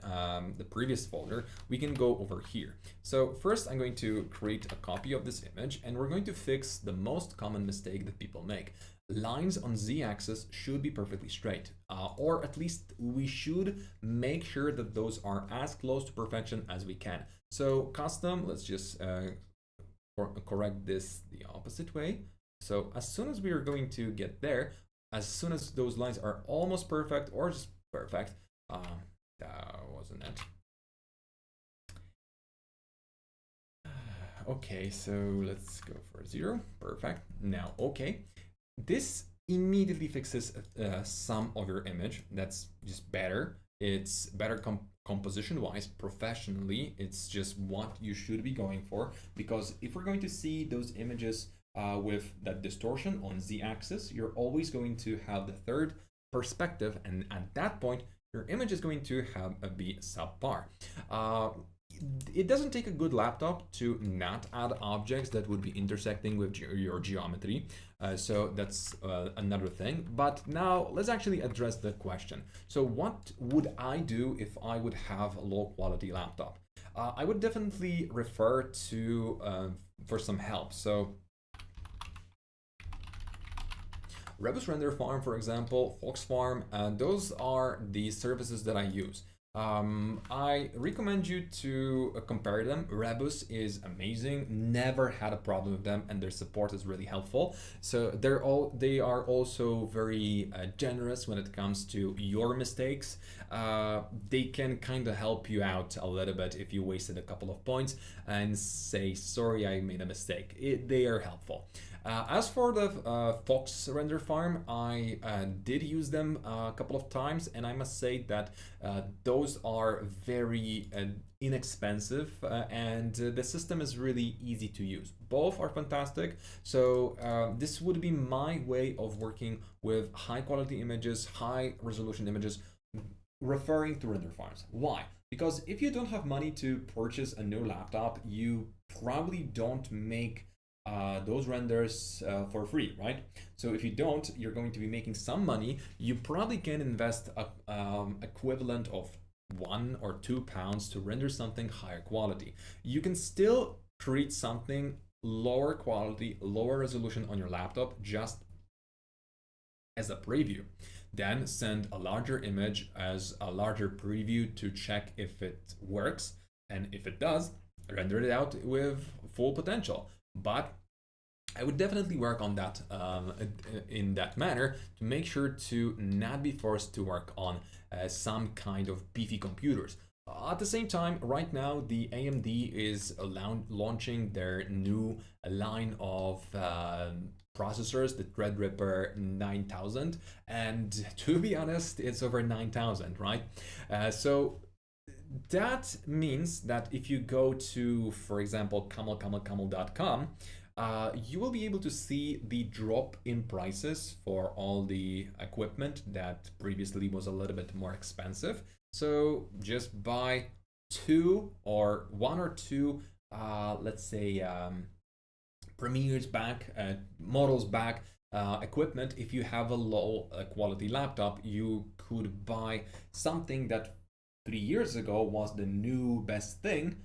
Speaker 1: the previous folder, we can go over here. So first I'm going to create a copy of this image, and we're going to fix the most common mistake that people make. Lines on z-axis should be perfectly straight, or at least we should make sure that those are as close to perfection as we can. So custom, let's just correct this the opposite way. So as soon as we are going to get there, as soon as those lines are almost perfect or just perfect, that wasn't it. Okay, so let's go for 0. Perfect. Now, okay. This immediately fixes some of your image. That's just better. It's better composition-wise, professionally. It's just what you should be going for, because if we're going to see those images with that distortion on z-axis, you're always going to have the third perspective, and at that point your image is going to have be subpar. It doesn't take a good laptop to not add objects that would be intersecting with your geometry, so that's another thing. But now let's actually address the question. So what would I do if I would have a low quality laptop? I would definitely refer to for some help. So Rebus Render Farm, for example, Fox Farm, those are the services that I use. I recommend you to compare them. Rebus is amazing, never had a problem with them, and their support is really helpful. So they are also very generous when it comes to your mistakes. They can kind of help you out a little bit if you wasted a couple of points and say, sorry, I made a mistake. They are helpful. As for the Fox Render Farm, I did use them a couple of times, and I must say that those are very inexpensive, and the system is really easy to use. Both are fantastic, so this would be my way of working with high quality images, high resolution images, referring to render farms. Why? Because if you don't have money to purchase a new laptop, you probably don't make those renders for free, right? So if you don't, you're going to be making some money. You probably can invest a equivalent of £1 or £2 to render something higher quality. You can still create something lower quality, lower resolution on your laptop just as a preview. Then send a larger image as a larger preview to check if it works, and if it does, render it out with full potential. But I would definitely work on that in that manner to make sure to not be forced to work on some kind of beefy computers. At the same time, right now, the AMD is launching their new line of processors, the Threadripper 9000, and to be honest, it's over 9000, right? So that means that if you go to, for example, camel.com, you will be able to see the drop in prices for all the equipment that previously was a little bit more expensive. So just buy one or two, let's say, premieres back, models back, equipment. If you have a low quality laptop, you could buy something that 3 years ago was the new best thing,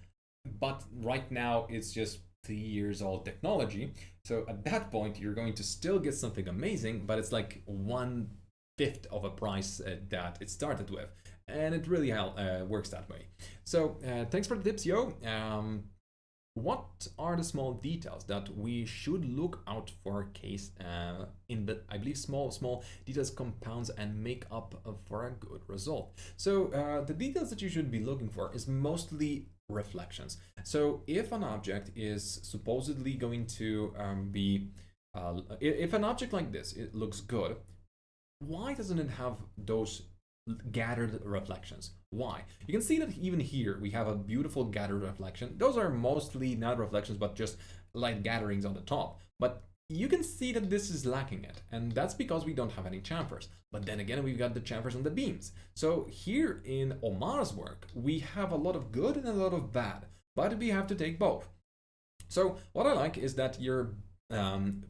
Speaker 1: but right now it's just 3 years old technology. So at that point, you're going to still get something amazing, but it's like 1/5 of a price that it started with. And it really works that way. So thanks for the tips, yo. What are the small details that we should look out for case in the, I believe, small details compounds and make up for a good result? So the details that you should be looking for is mostly reflections. So if an object is supposedly going to if an object like this, it looks good, why doesn't it have those gathered reflections? Why? You can see that even here we have a beautiful gathered reflection. Those are mostly not reflections, but just light gatherings on the top. But you can see that this is lacking it, and that's because we don't have any chamfers. But then again, we've got the chamfers on the beams. So here in Omar's work, we have a lot of good and a lot of bad, but we have to take both. So what I like is that you're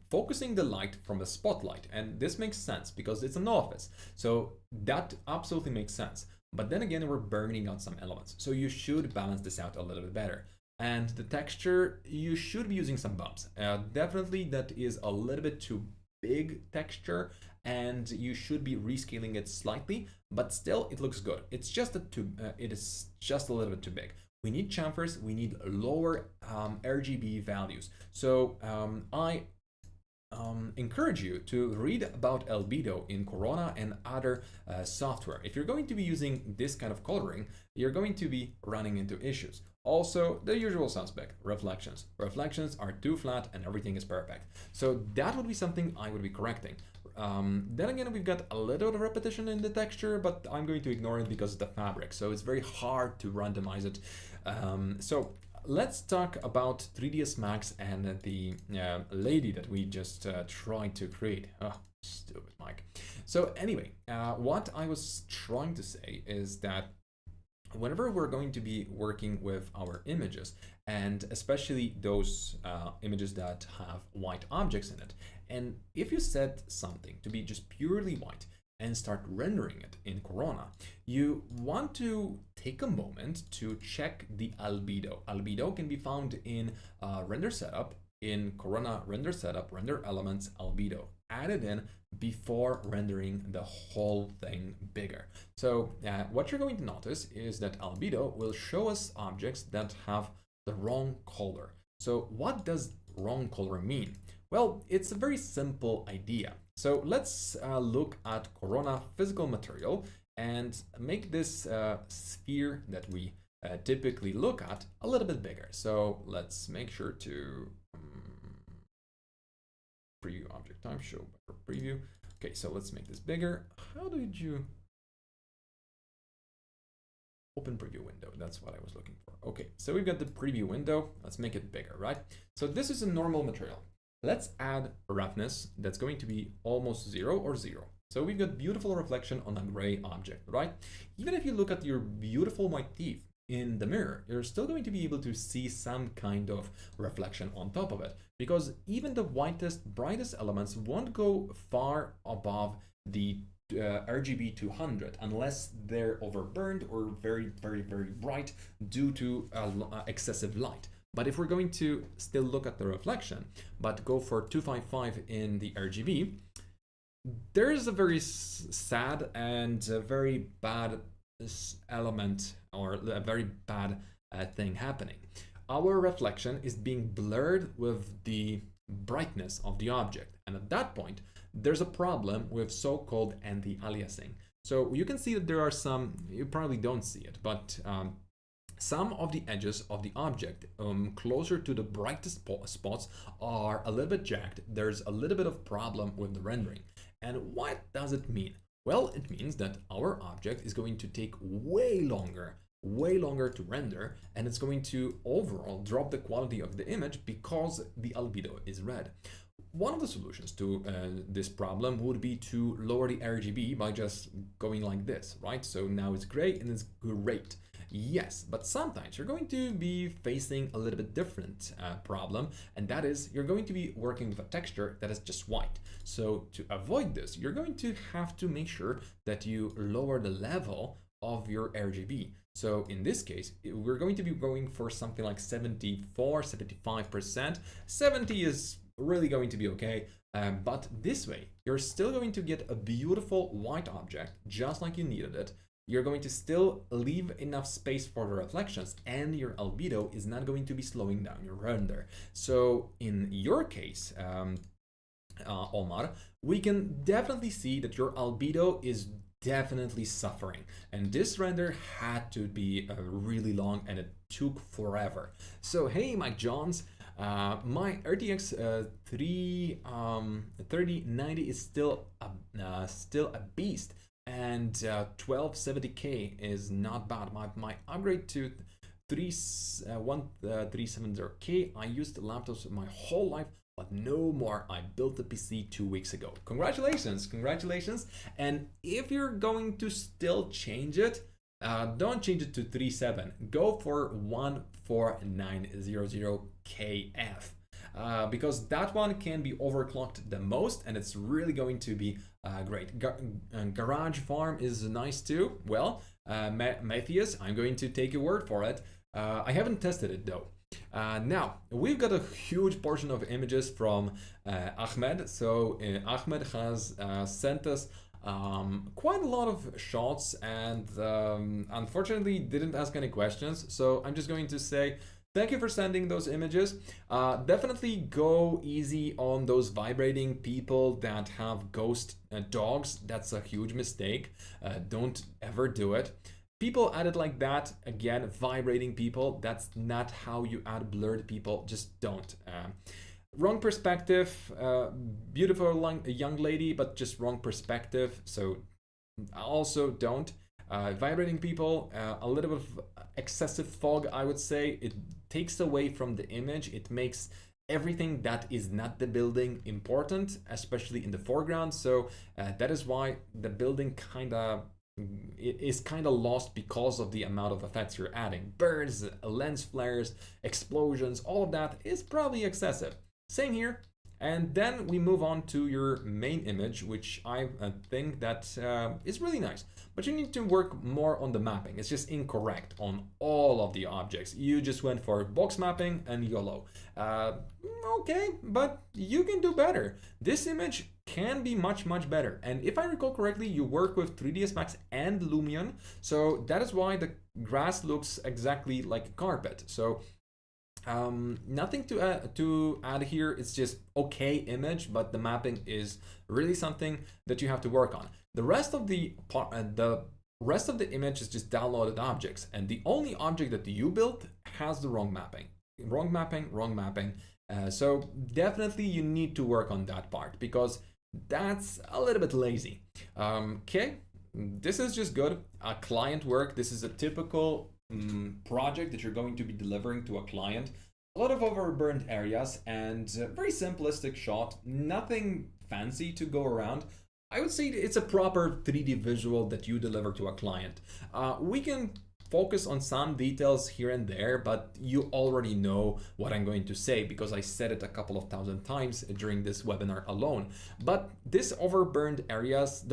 Speaker 1: focusing the light from the spotlight, and this makes sense because it's an office. So that absolutely makes sense. But then again, we're burning out some elements. So you should balance this out a little bit better. And the texture, you should be using some bumps. Definitely that is a little bit too big texture, and you should be rescaling it slightly, but still it looks good. It's just it is just a little bit too big. We need chamfers, we need lower RGB values. So I encourage you to read about albedo in Corona and other software. If you're going to be using this kind of coloring, you're going to be running into issues. Also, the usual suspect, reflections. Reflections are too flat and everything is perfect. So that would be something I would be correcting. Then again, we've got a little bit of repetition in the texture, but I'm going to ignore it because of the fabric. So it's very hard to randomize it. So let's talk about 3ds Max and the lady that we just tried to create. Oh, stupid Mike. So anyway, what I was trying to say is that whenever we're going to be working with our images, and especially those images that have white objects in it, and if you set something to be just purely white and start rendering it in Corona, you want to take a moment to check the albedo. Albedo can be found in render setup, in Corona render setup, render elements, albedo. Add it in before rendering the whole thing bigger. So what you're going to notice is that albedo will show us objects that have the wrong color. So what does wrong color mean? Well, it's a very simple idea. So let's look at Corona physical material and make this sphere that we typically look at a little bit bigger. So let's make sure to preview object type, show preview. Okay, so let's make this bigger. How did you open preview window? That's what I was looking for. Okay, so we've got the preview window. Let's make it bigger, right? So this is a normal material. Let's add roughness that's going to be almost 0 or 0. So we've got beautiful reflection on a gray object, right? Even if you look at your beautiful white teeth in the mirror, you're still going to be able to see some kind of reflection on top of it, because even the whitest, brightest elements won't go far above the RGB 200 unless they're overburned or very, very, very bright due to excessive light. But if we're going to still look at the reflection, but go for 255 in the RGB, there's a very sad and a very bad element, or a very bad thing happening. Our reflection is being blurred with the brightness of the object. And at that point, there's a problem with so-called anti-aliasing. So you can see that there are some, you probably don't see it, but some of the edges of the object closer to the brightest spots are a little bit jagged. There's a little bit of problem with the rendering. And what does it mean? Well, it means that our object is going to take way longer to render, and it's going to overall drop the quality of the image because the albedo is red. One of the solutions to this problem would be to lower the RGB by just going like this, right? So now it's gray and it's great. Yes, but sometimes you're going to be facing a little bit different problem, and that is you're going to be working with a texture that is just white. So to avoid this, you're going to have to make sure that you lower the level of your RGB. So in this case, we're going to be going for something like 74, 75%. 70 is really going to be okay. But this way, you're still going to get a beautiful white object, just like you needed it. You're going to still leave enough space for the reflections, and your albedo is not going to be slowing down your render. So in your case, Omar, we can definitely see that your albedo is definitely suffering, and this render had to be really long and it took forever. So hey, Mike Johns, my RTX 3090 is still a beast, and 1270K is not bad. My upgrade to 1370K, I used laptops my whole life, but no more. I built the PC 2 weeks ago. Congratulations. And if you're going to still change it, don't change it to 3.7. Go for 1 4900KF. Because that one can be overclocked the most, and it's really going to be great. Garage Farm is nice too. Well, Matthias, I'm going to take your word for it. I haven't tested it though. Now, we've got a huge portion of images from Ahmed. So Ahmed has sent us quite a lot of shots, and unfortunately didn't ask any questions. So I'm just going to say, thank you for sending those images. Definitely go easy on those vibrating people that have ghost dogs. That's a huge mistake. Don't ever do it. People added like that, again, vibrating people, that's not how you add blurred people, just don't. Wrong perspective, beautiful young lady, but just wrong perspective, so also don't. Vibrating people, a little bit of excessive fog, I would say. It takes away from the image. It makes everything that is not the building important, especially in the foreground. So that is why the building is kind of lost because of the amount of effects you're adding. Birds, lens flares, explosions, all of that is probably excessive. Same here. And then we move on to your main image, which I think that is really nice. But you need to work more on the mapping. It's just incorrect on all of the objects. You just went for box mapping and YOLO. Okay, but you can do better. This image can be much better. And if I recall correctly, you work with 3ds Max and Lumion. So that is why the grass looks exactly like a carpet. So nothing to add here. It's just okay image, but the mapping is really something that you have to work on. The rest of the image is just downloaded objects, and the only object that you built has the wrong mapping. So definitely you need to work on that part, because that's a little bit lazy. Okay, this is just good. Client work. This is a typical project that you're going to be delivering to a client. A lot of overburned areas and very simplistic shot, nothing fancy to go around. I would say it's a proper 3D visual that you deliver to a client. We can focus on some details here and there, but you already know what I'm going to say because I said it a couple of thousand times during this webinar alone. But those overburned areas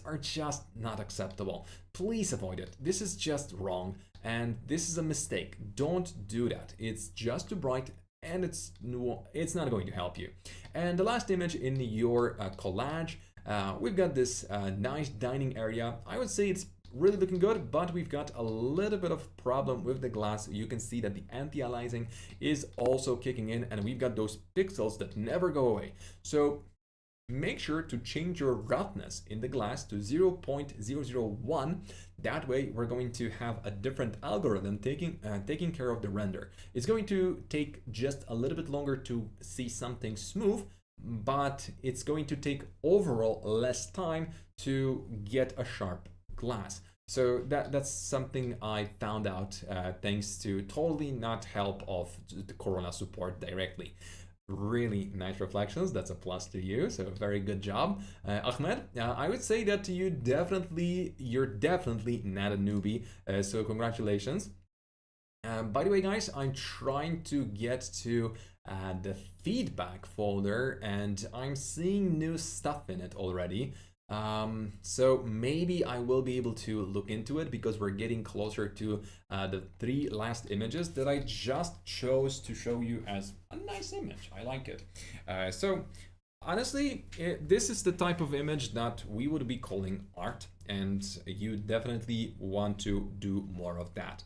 Speaker 1: are just not acceptable. Please avoid it. This is just wrong, and this is a mistake. Don't do that. It's just too bright, and it's not going to help you. And the last image in your collage, we've got this nice dining area. I would say it's really looking good, but we've got a little bit of problem with the glass. You can see that the anti-aliasing is also kicking in, and we've got those pixels that never go away. So make sure to change your roughness in the glass to 0.001. That way we're going to have a different algorithm taking care of the render. It's going to take just a little bit longer to see something smooth, but it's going to take overall less time to get a sharp glass. So that's something I found out thanks to totally not help of the Corona support directly. Really nice reflections. That's a plus to you. So very good job, Ahmed. I would say that you're definitely not a newbie. So congratulations. By the way, guys, I'm trying to get to the feedback folder, and I'm seeing new stuff in it already. So maybe I will be able to look into it because we're getting closer to the 3 last images that I just chose to show you as a nice image. I like it. So honestly, this is the type of image that we would be calling art, and you definitely want to do more of that.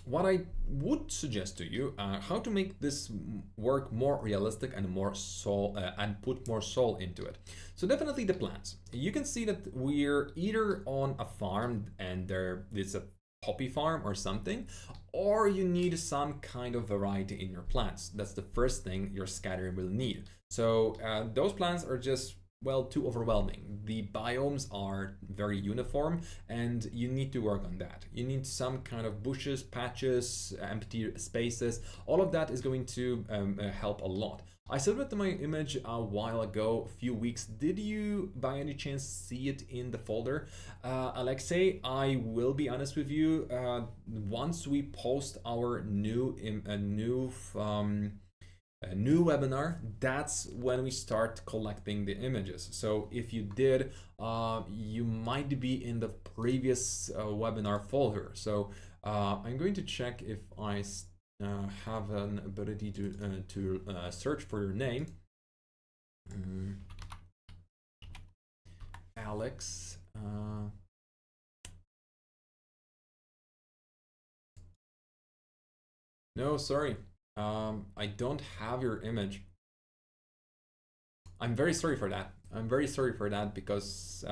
Speaker 1: What I would suggest to you, how to make this work more realistic and more soul, and put more soul into it. So definitely the plants. You can see that we're either on a farm and it's a poppy farm or something, or you need some kind of variety in your plants. That's the first thing your scatter will need. So those plants are just, well, too overwhelming. The biomes are very uniform, and you need to work on that. You need some kind of bushes, patches, empty spaces. All of that is going to help a lot. I submitted my image a while ago, a few weeks. Did you by any chance see it in the folder? Alexei, I will be honest with you, once we post our new webinar, that's when we start collecting the images. So if you did, you might be in the previous webinar folder. So I'm going to check if I have an ability to search for your name. Alex. No, sorry. I don't have your image. I'm very sorry for that. I'm very sorry for that because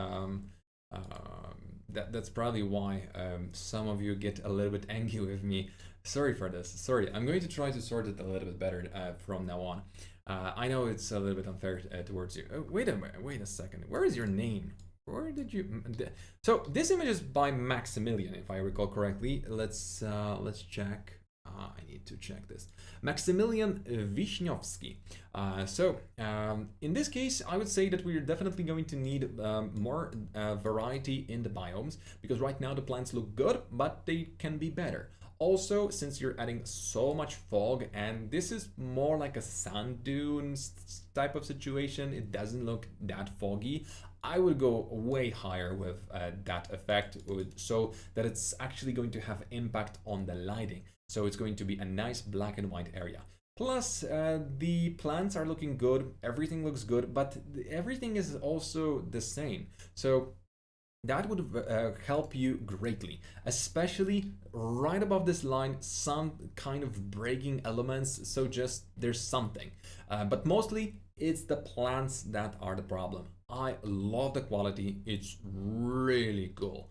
Speaker 1: that's probably why some of you get a little bit angry with me. Sorry for this. Sorry. I'm going to try to sort it a little bit better from now on. I know it's a little bit unfair towards you. Oh, wait a second. Where is your name? Where did you? So this image is by Maximilian, if I recall correctly. Let's check. I need to check this. Maximilian Wisniewski. In this case, I would say that we're definitely going to need more variety in the biomes, because right now the plants look good, but they can be better. Also, since you're adding so much fog, and this is more like a sand dunes type of situation, it doesn't look that foggy. I would go way higher with that effect, so that it's actually going to have impact on the lighting. So it's going to be a nice black and white area. Plus, the plants are looking good, everything looks good, but everything is also the same. So that would help you greatly, especially right above this line, some kind of breaking elements, so just there's something. But mostly, it's the plants that are the problem. I love the quality, it's really cool.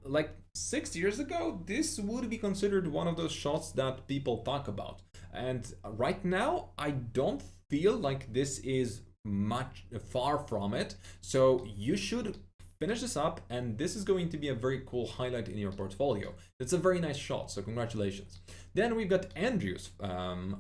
Speaker 1: Like 6 years ago, this would be considered one of those shots that people talk about. And right now, I don't feel like this is much far from it. So you should finish this up, and this is going to be a very cool highlight in your portfolio. It's a very nice shot, so congratulations. Then we've got Andrew's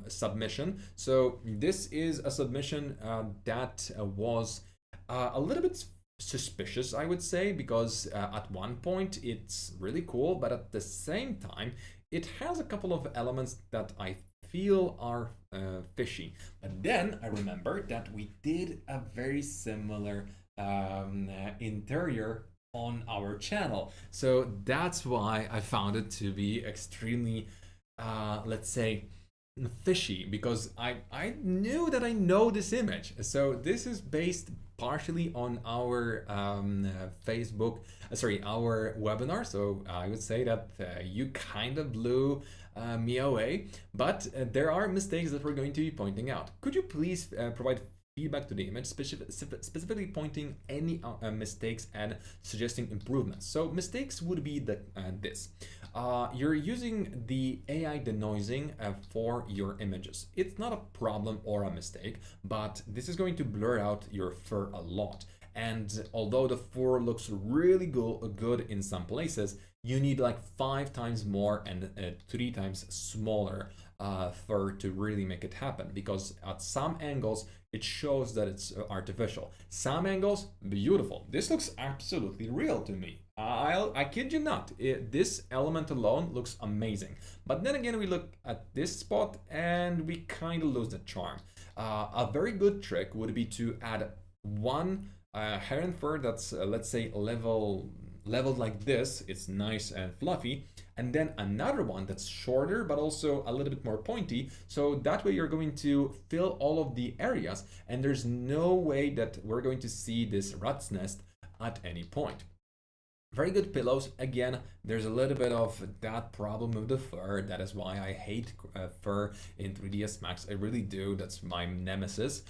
Speaker 1: submission. So this is a submission that was a little bit suspicious, I would say, because at one point it's really cool, but at the same time it has a couple of elements that I feel are fishy. But then I remember that we did a very similar interior on our channel, so that's why I found it to be extremely let's say fishy, because I knew that I know this image. So this is based partially on our Facebook, our webinar. So I would say that you kind of blew me away, but there are mistakes that we're going to be pointing out. Could you please provide feedback to the image, specifically pointing any mistakes and suggesting improvements? So mistakes would be this. You're using the AI denoising for your images. It's not a problem or a mistake, but this is going to blur out your fur a lot. And although the fur looks really good in some places, you need like 5 times more and 3 times smaller fur to really make it happen, because at some angles it shows that it's artificial. Some angles, beautiful. This looks absolutely real to me. I kid you not, this element alone looks amazing. But then again, we look at this spot and we kind of lose the charm. A very good trick would be to add one heron fur that's, let's say, leveled like this. It's nice and fluffy. And then another one that's shorter, but also a little bit more pointy. So that way you're going to fill all of the areas, and there's no way that we're going to see this rat's nest at any point. Very good pillows. Again, there's a little bit of that problem with the fur. That is why I hate fur in 3ds Max. I really do. That's my nemesis.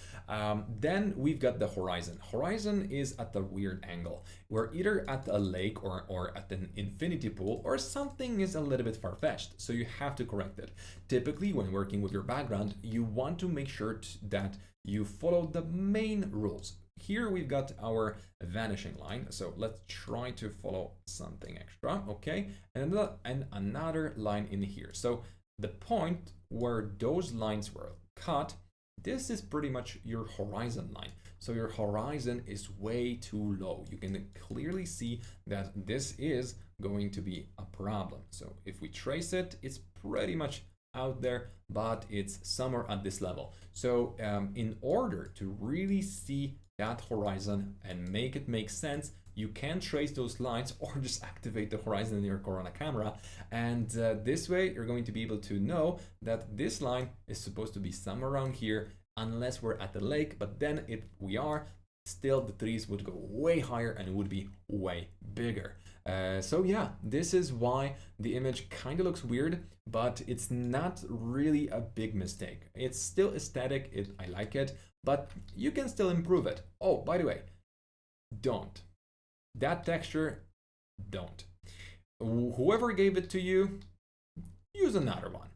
Speaker 1: Then we've got the horizon. Horizon is at a weird angle. We're either at a lake or at an infinity pool, or something is a little bit far-fetched. So you have to correct it. Typically, when working with your background, you want to make sure that you follow the main rules. Here we've got our vanishing line, so let's try to follow something extra, okay? And another line in here. So the point where those lines were cut, this is pretty much your horizon line. So your horizon is way too low. You can clearly see that this is going to be a problem. So if we trace it, it's pretty much out there, but it's somewhere at this level. So in order to really see that horizon and make it make sense, you can trace those lines or just activate the horizon in your Corona camera. And this way, you're going to be able to know that this line is supposed to be somewhere around here, unless we're at the lake. But then if we are, still the trees would go way higher and it would be way bigger. So yeah, this is why the image kind of looks weird, but it's not really a big mistake. It's still aesthetic, I like it, but you can still improve it. Oh, by the way, don't. That texture, don't. Whoever gave it to you, use another one.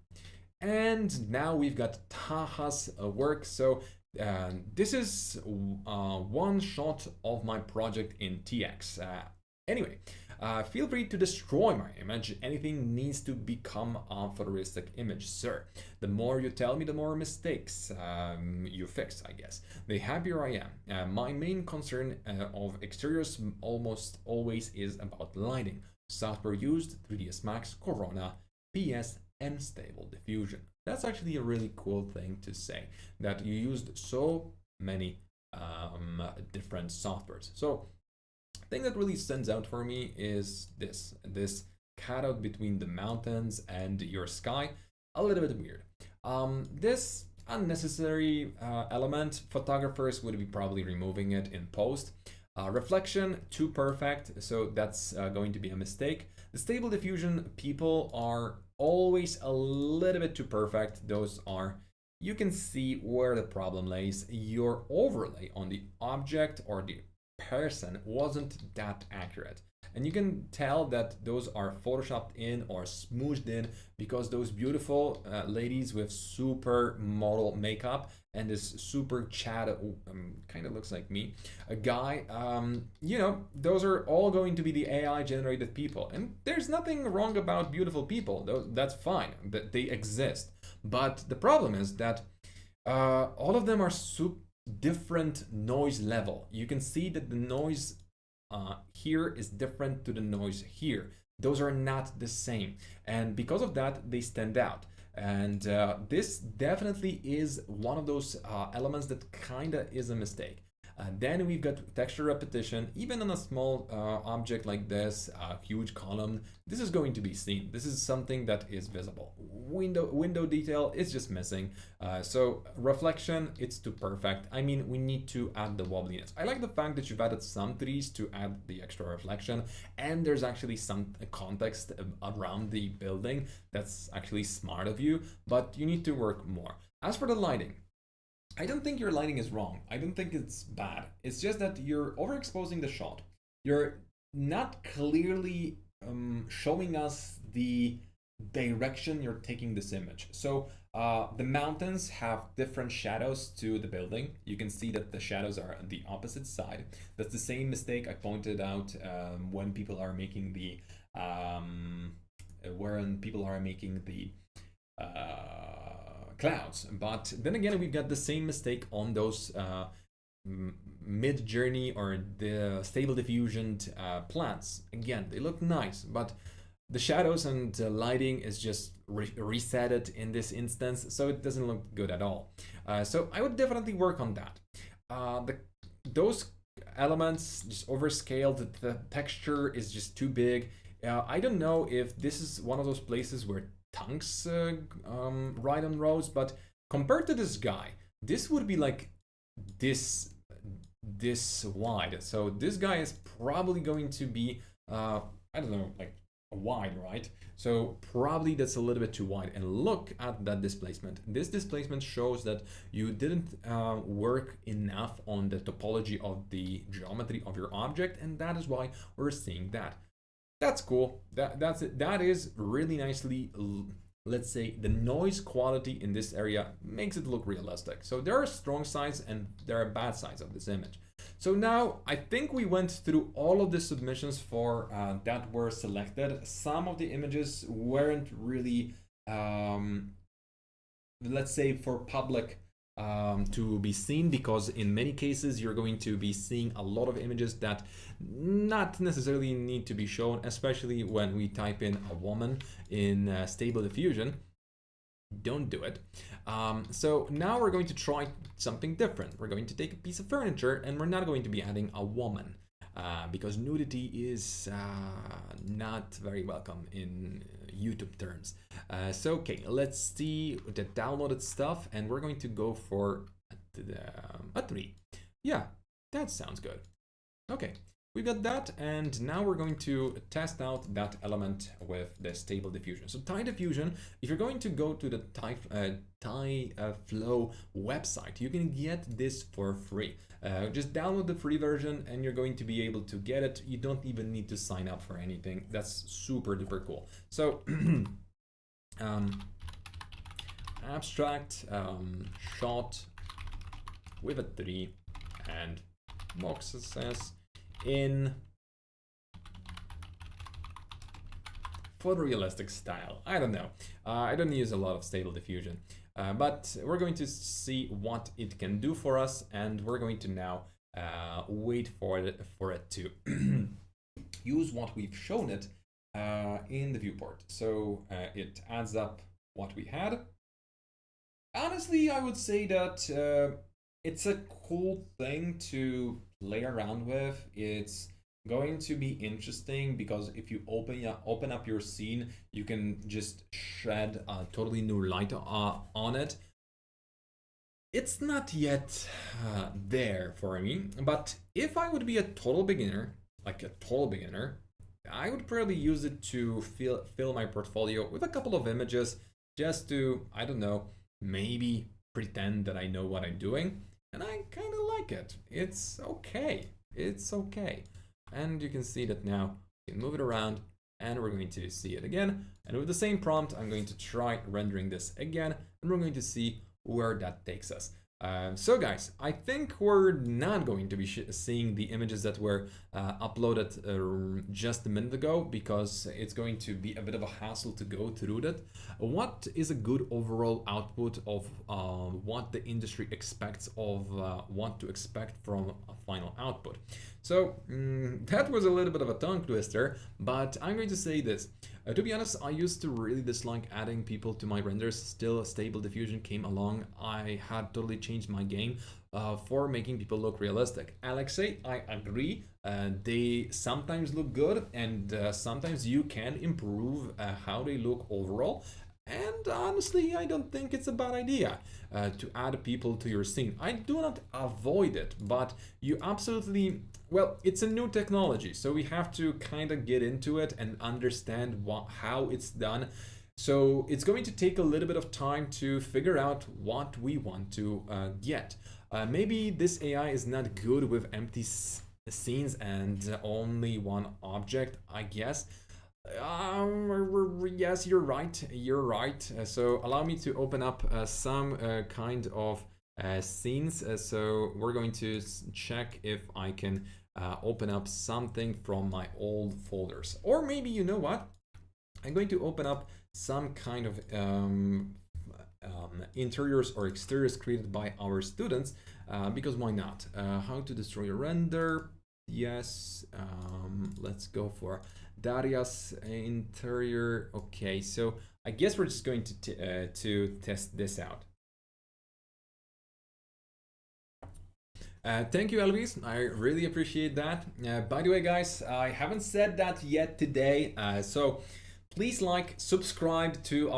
Speaker 1: And now we've got Taha's work. So this is one shot of my project in TX. Anyway, feel free to destroy my image. Anything needs to become a photorealistic image, sir. The more you tell me, the more mistakes you fix, I guess. The happier I am. My main concern of exteriors almost always is about lighting. Software used, 3ds Max, Corona, PS, and stable diffusion. That's actually a really cool thing to say, that you used so many different softwares. So the thing that really stands out for me is this cutout between the mountains and your sky, a little bit weird. This unnecessary element, photographers would be probably removing it in post. Reflection, too perfect, so that's going to be a mistake. The stable diffusion, people are always a little bit too perfect. Those are, you can see where the problem lays. Your overlay on the object or the person wasn't that accurate. And you can tell that those are photoshopped in or smooshed in because those beautiful ladies with super model makeup and this super Chad, kind of looks like me, a guy, you know, those are all going to be the AI generated people. And there's nothing wrong about beautiful people, that's fine, that they exist. But the problem is that all of them are different noise level. You can see that the noise here is different to the noise here. Those are not the same. And because of that, they stand out. And this definitely is one of those elements that kind of is a mistake. Then we've got texture repetition. Even on a small object like this, a huge column, this is going to be seen. This is something that is visible. Window detail is just missing. So reflection, it's too perfect. I mean, we need to add the wobbliness. I like the fact that you've added some trees to add the extra reflection, and there's actually some context around the building. That's actually smart of you, but you need to work more. As for the lighting, I don't think your lighting is wrong. I don't think it's bad. It's just that you're overexposing the shot. You're not clearly showing us the direction you're taking this image. So the mountains have different shadows to the building. You can see that the shadows are on the opposite side. That's the same mistake I pointed out when people are making the clouds. But then again, we've got the same mistake on those mid-journey or the stable diffusion plants. Again, they look nice, but the shadows and lighting is just resetted in this instance, so it doesn't look good at all. So I would definitely work on that. Those elements just overscaled, the texture is just too big. I don't know if this is one of those places where tongues ride on roads, but compared to this guy, this would be like this wide. So this guy is probably going to be I don't know, like wide, right? So probably that's a little bit too wide. And look at that displacement. This displacement shows that you didn't work enough on the topology of the geometry of your object, and that is why we're seeing that. That's cool. That's it. That is really nicely, let's say, the noise quality in this area makes it look realistic. So there are strong sides and there are bad sides of this image. So now I think we went through all of the submissions for that were selected. Some of the images weren't really, let's say, for public to be seen, because in many cases you're going to be seeing a lot of images that not necessarily need to be shown, especially when we type in a woman in stable diffusion. Don't do it. So now we're going to try something different. We're going to take a piece of furniture and we're not going to be adding a woman, because nudity is not very welcome in YouTube terms. So okay, let's see the downloaded stuff, and we're going to go for a 3. Yeah, that sounds good. Okay, we got that, and now we're going to test out that element with the stable diffusion. So Thai diffusion, if you're going to go to the Flow website, you can get this for free. Just download the free version and you're going to be able to get it. You don't even need to sign up for anything. That's super duper cool. So abstract shot with a 3 and Mox says in photorealistic style. I don't know. I don't use a lot of stable diffusion, but we're going to see what it can do for us, and we're going to now wait for it to use what we've shown it in the viewport. So it adds up what we had. Honestly, I would say that it's a cool thing to play around with. It's going to be interesting because if you open up your scene, you can just shed a totally new light on it. It's not yet there for me, but if I would be a total beginner, I would probably use it to fill my portfolio with a couple of images, just to, I don't know, maybe pretend that I know what I'm doing. And I kind of like it. It's okay. It's okay. And you can see that now you can move it around, and we're going to see it again. And with the same prompt, I'm going to try rendering this again, and we're going to see where that takes us. So guys, I think we're not going to be seeing the images that were uploaded just a minute ago, because it's going to be a bit of a hassle to go through that. What is a good overall output of what the industry expects of what to expect from a final output? So that was a little bit of a tongue twister, but I'm going to say this. To be honest, I used to really dislike adding people to my renders. Still, stable diffusion came along. I had totally changed my game for making people look realistic. Alexei, I agree. They sometimes look good, and sometimes you can improve how they look overall. And honestly, I don't think it's a bad idea to add people to your scene. I do not avoid it, but you absolutely, well, it's a new technology, so we have to kind of get into it and understand how it's done. So it's going to take a little bit of time to figure out what we want to get. Maybe this AI is not good with empty scenes and only one object, I guess. Yes, you're right. So allow me to open up some kind of scenes. So we're going to check if I can open up something from my old folders, or maybe, you know what, I'm going to open up some kind of interiors or exteriors created by our students, because why not? How to destroy a render. Yes, let's go for Daria's interior. Okay, so I guess we're just going to test this out. Thank you, Elvis. I really appreciate that. By the way, guys, I haven't said that yet today, so please subscribe to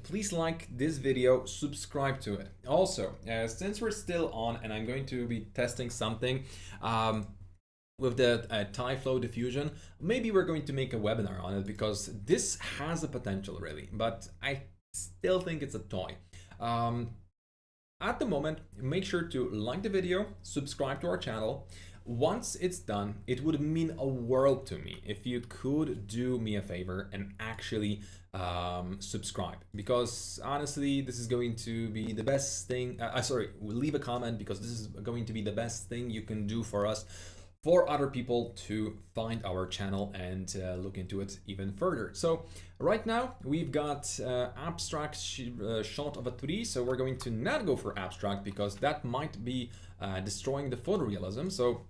Speaker 1: please like this video, subscribe to it. Also, since we're still on and I'm going to be testing something, with the Thai Flow diffusion, maybe we're going to make a webinar on it, because this has a potential really, but I still think it's a toy. At the moment, make sure to like the video, subscribe to our channel. Once it's done, it would mean a world to me if you could do me a favor and actually subscribe, because honestly, this is going to be the best thing. Sorry, leave a comment, because this is going to be the best thing you can do for us for other people to find our channel and look into it even further. So right now we've got abstract shot of a tree, so we're going to not go for abstract because that might be destroying the photorealism. So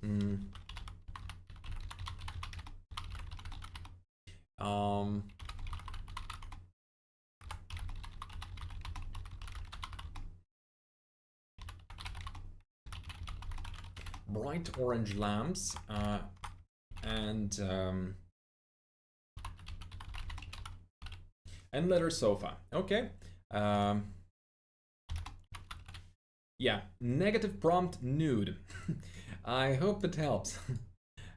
Speaker 1: bright orange lamps and leather sofa. Okay. Yeah, negative prompt nude. I hope it helps.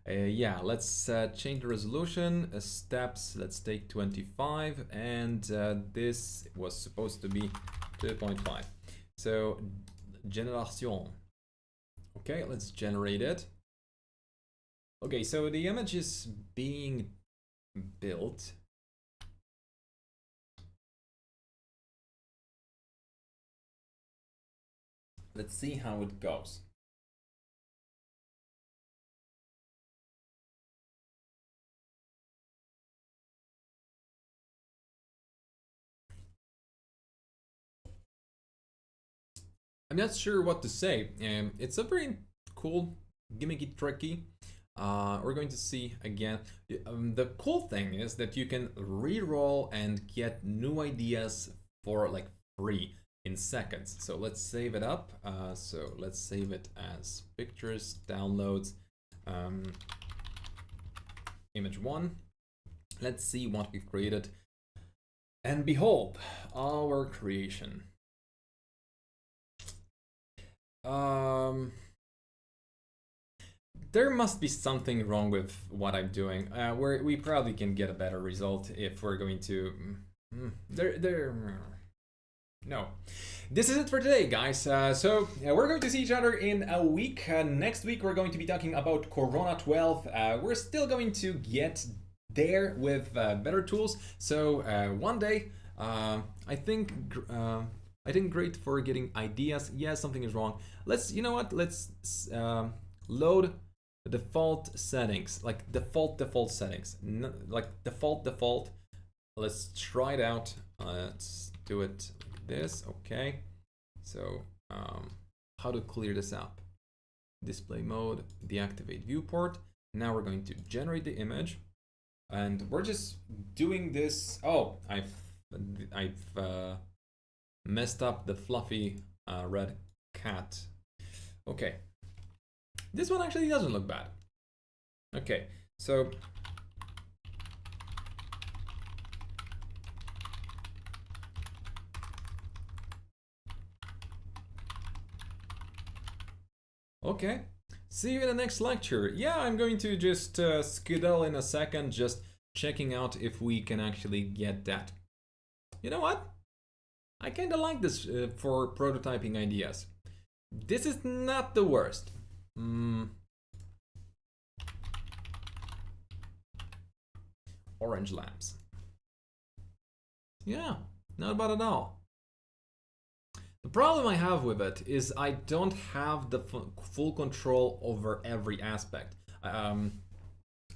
Speaker 1: Yeah, let's change the resolution. Steps, let's take 25, and this was supposed to be 2.5. So, generation. Okay, let's generate it. Okay, so the image is being built. Let's see how it goes. I'm not sure what to say. It's a very cool, gimmicky, tricky. We're going to see again. The cool thing is that you can re-roll and get new ideas for like free in seconds. So let's save it up. So let's save it as pictures, downloads, image 1. Let's see what we've created. And behold, our creation. There must be something wrong with what I'm doing. We probably can get a better result if we're going to. No. This is it for today, guys. So we're going to see each other in a week. Next week we're going to be talking about Corona 12. We're still going to get there with better tools. So one day, I think great for getting ideas. Yeah, something is wrong. You know what? Let's load the default settings, like default settings, like default. Let's try it out. Let's do it like this. Okay. So how to clear this up? Display mode, deactivate viewport. Now we're going to generate the image, and we're just doing this. Oh, I've messed up the fluffy red cat. Okay, this one actually doesn't look bad. Okay, so okay, see you in the next lecture. Yeah, I'm going to just skedaddle in a second, just checking out if we can actually get that. You know what? I kinda like this for prototyping ideas. This is not the worst. Orange lamps. Yeah, not bad at all. The problem I have with it is I don't have the full control over every aspect.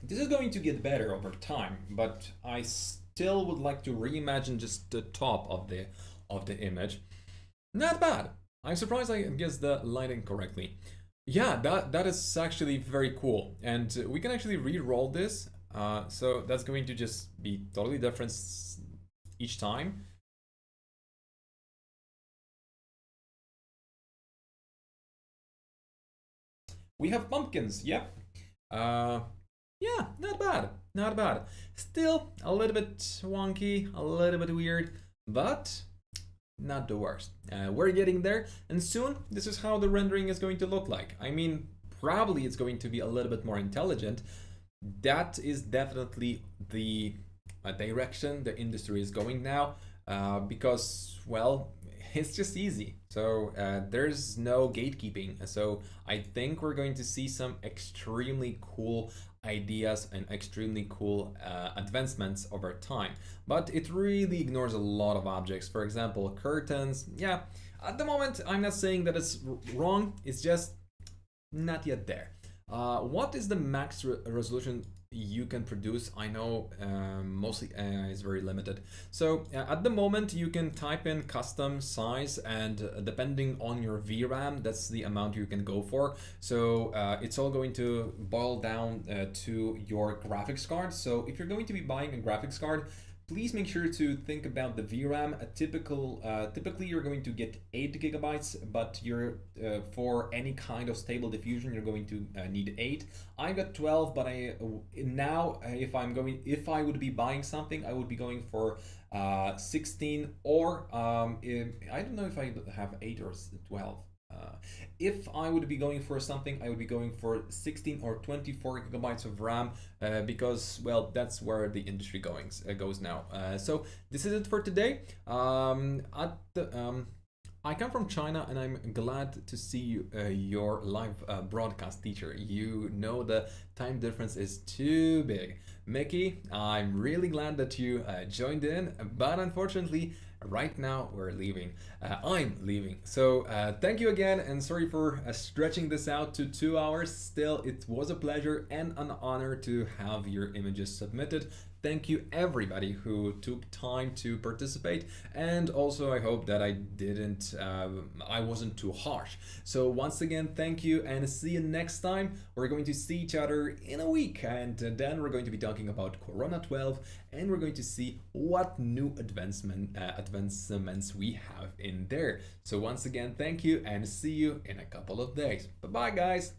Speaker 1: This is going to get better over time, but I still would like to reimagine just the top of the image. Not bad. I'm surprised I guessed the lighting correctly. Yeah, that is actually very cool, and we can actually re-roll this. So that's going to just be totally different each time. We have pumpkins. Yep. Yeah, not bad. Not bad. Still a little bit wonky, a little bit weird, but not the worst. We're getting there, and soon this is how the rendering is going to look like. I mean, probably it's going to be a little bit more intelligent. That is definitely the direction the industry is going now, because, well, it's just easy. So there's no gatekeeping. So I think we're going to see some extremely cool ideas and extremely cool advancements over time. But it really ignores a lot of objects. For example, curtains. Yeah, at the moment, I'm not saying that it's wrong. It's just not yet there. What is the max resolution you can produce? I know mostly AI is very limited. So at the moment you can type in custom size, and depending on your VRAM, that's the amount you can go for. So it's all going to boil down to your graphics card. So if you're going to be buying a graphics card, please make sure to think about the VRAM. Typically you're going to get 8 gigabytes, but for any kind of stable diffusion, you're going to need 8. I got 12, but now if I would be buying something, I would be going for 16, or I don't know if I have 8 or 12. If I would be going for something, I would be going for 16 or 24 gigabytes of RAM, because, well, that's where the industry goes now. So this is it for today. I come from China, and I'm glad to see your live broadcast, teacher. You know the time difference is too big. Mickey, I'm really glad that you joined in, but unfortunately, right now we're leaving. I'm leaving. So thank you again, and sorry for stretching this out to 2 hours. Still, it was a pleasure and an honor to have your images submitted. Thank you everybody who took time to participate, and also I hope that I wasn't too harsh. So once again, thank you, and see you next time. We're going to see each other in a week, and then we're going to be talking about Corona 12, and we're going to see what new advancements we have in there. So once again, thank you, and see you in a couple of days. Bye bye, guys.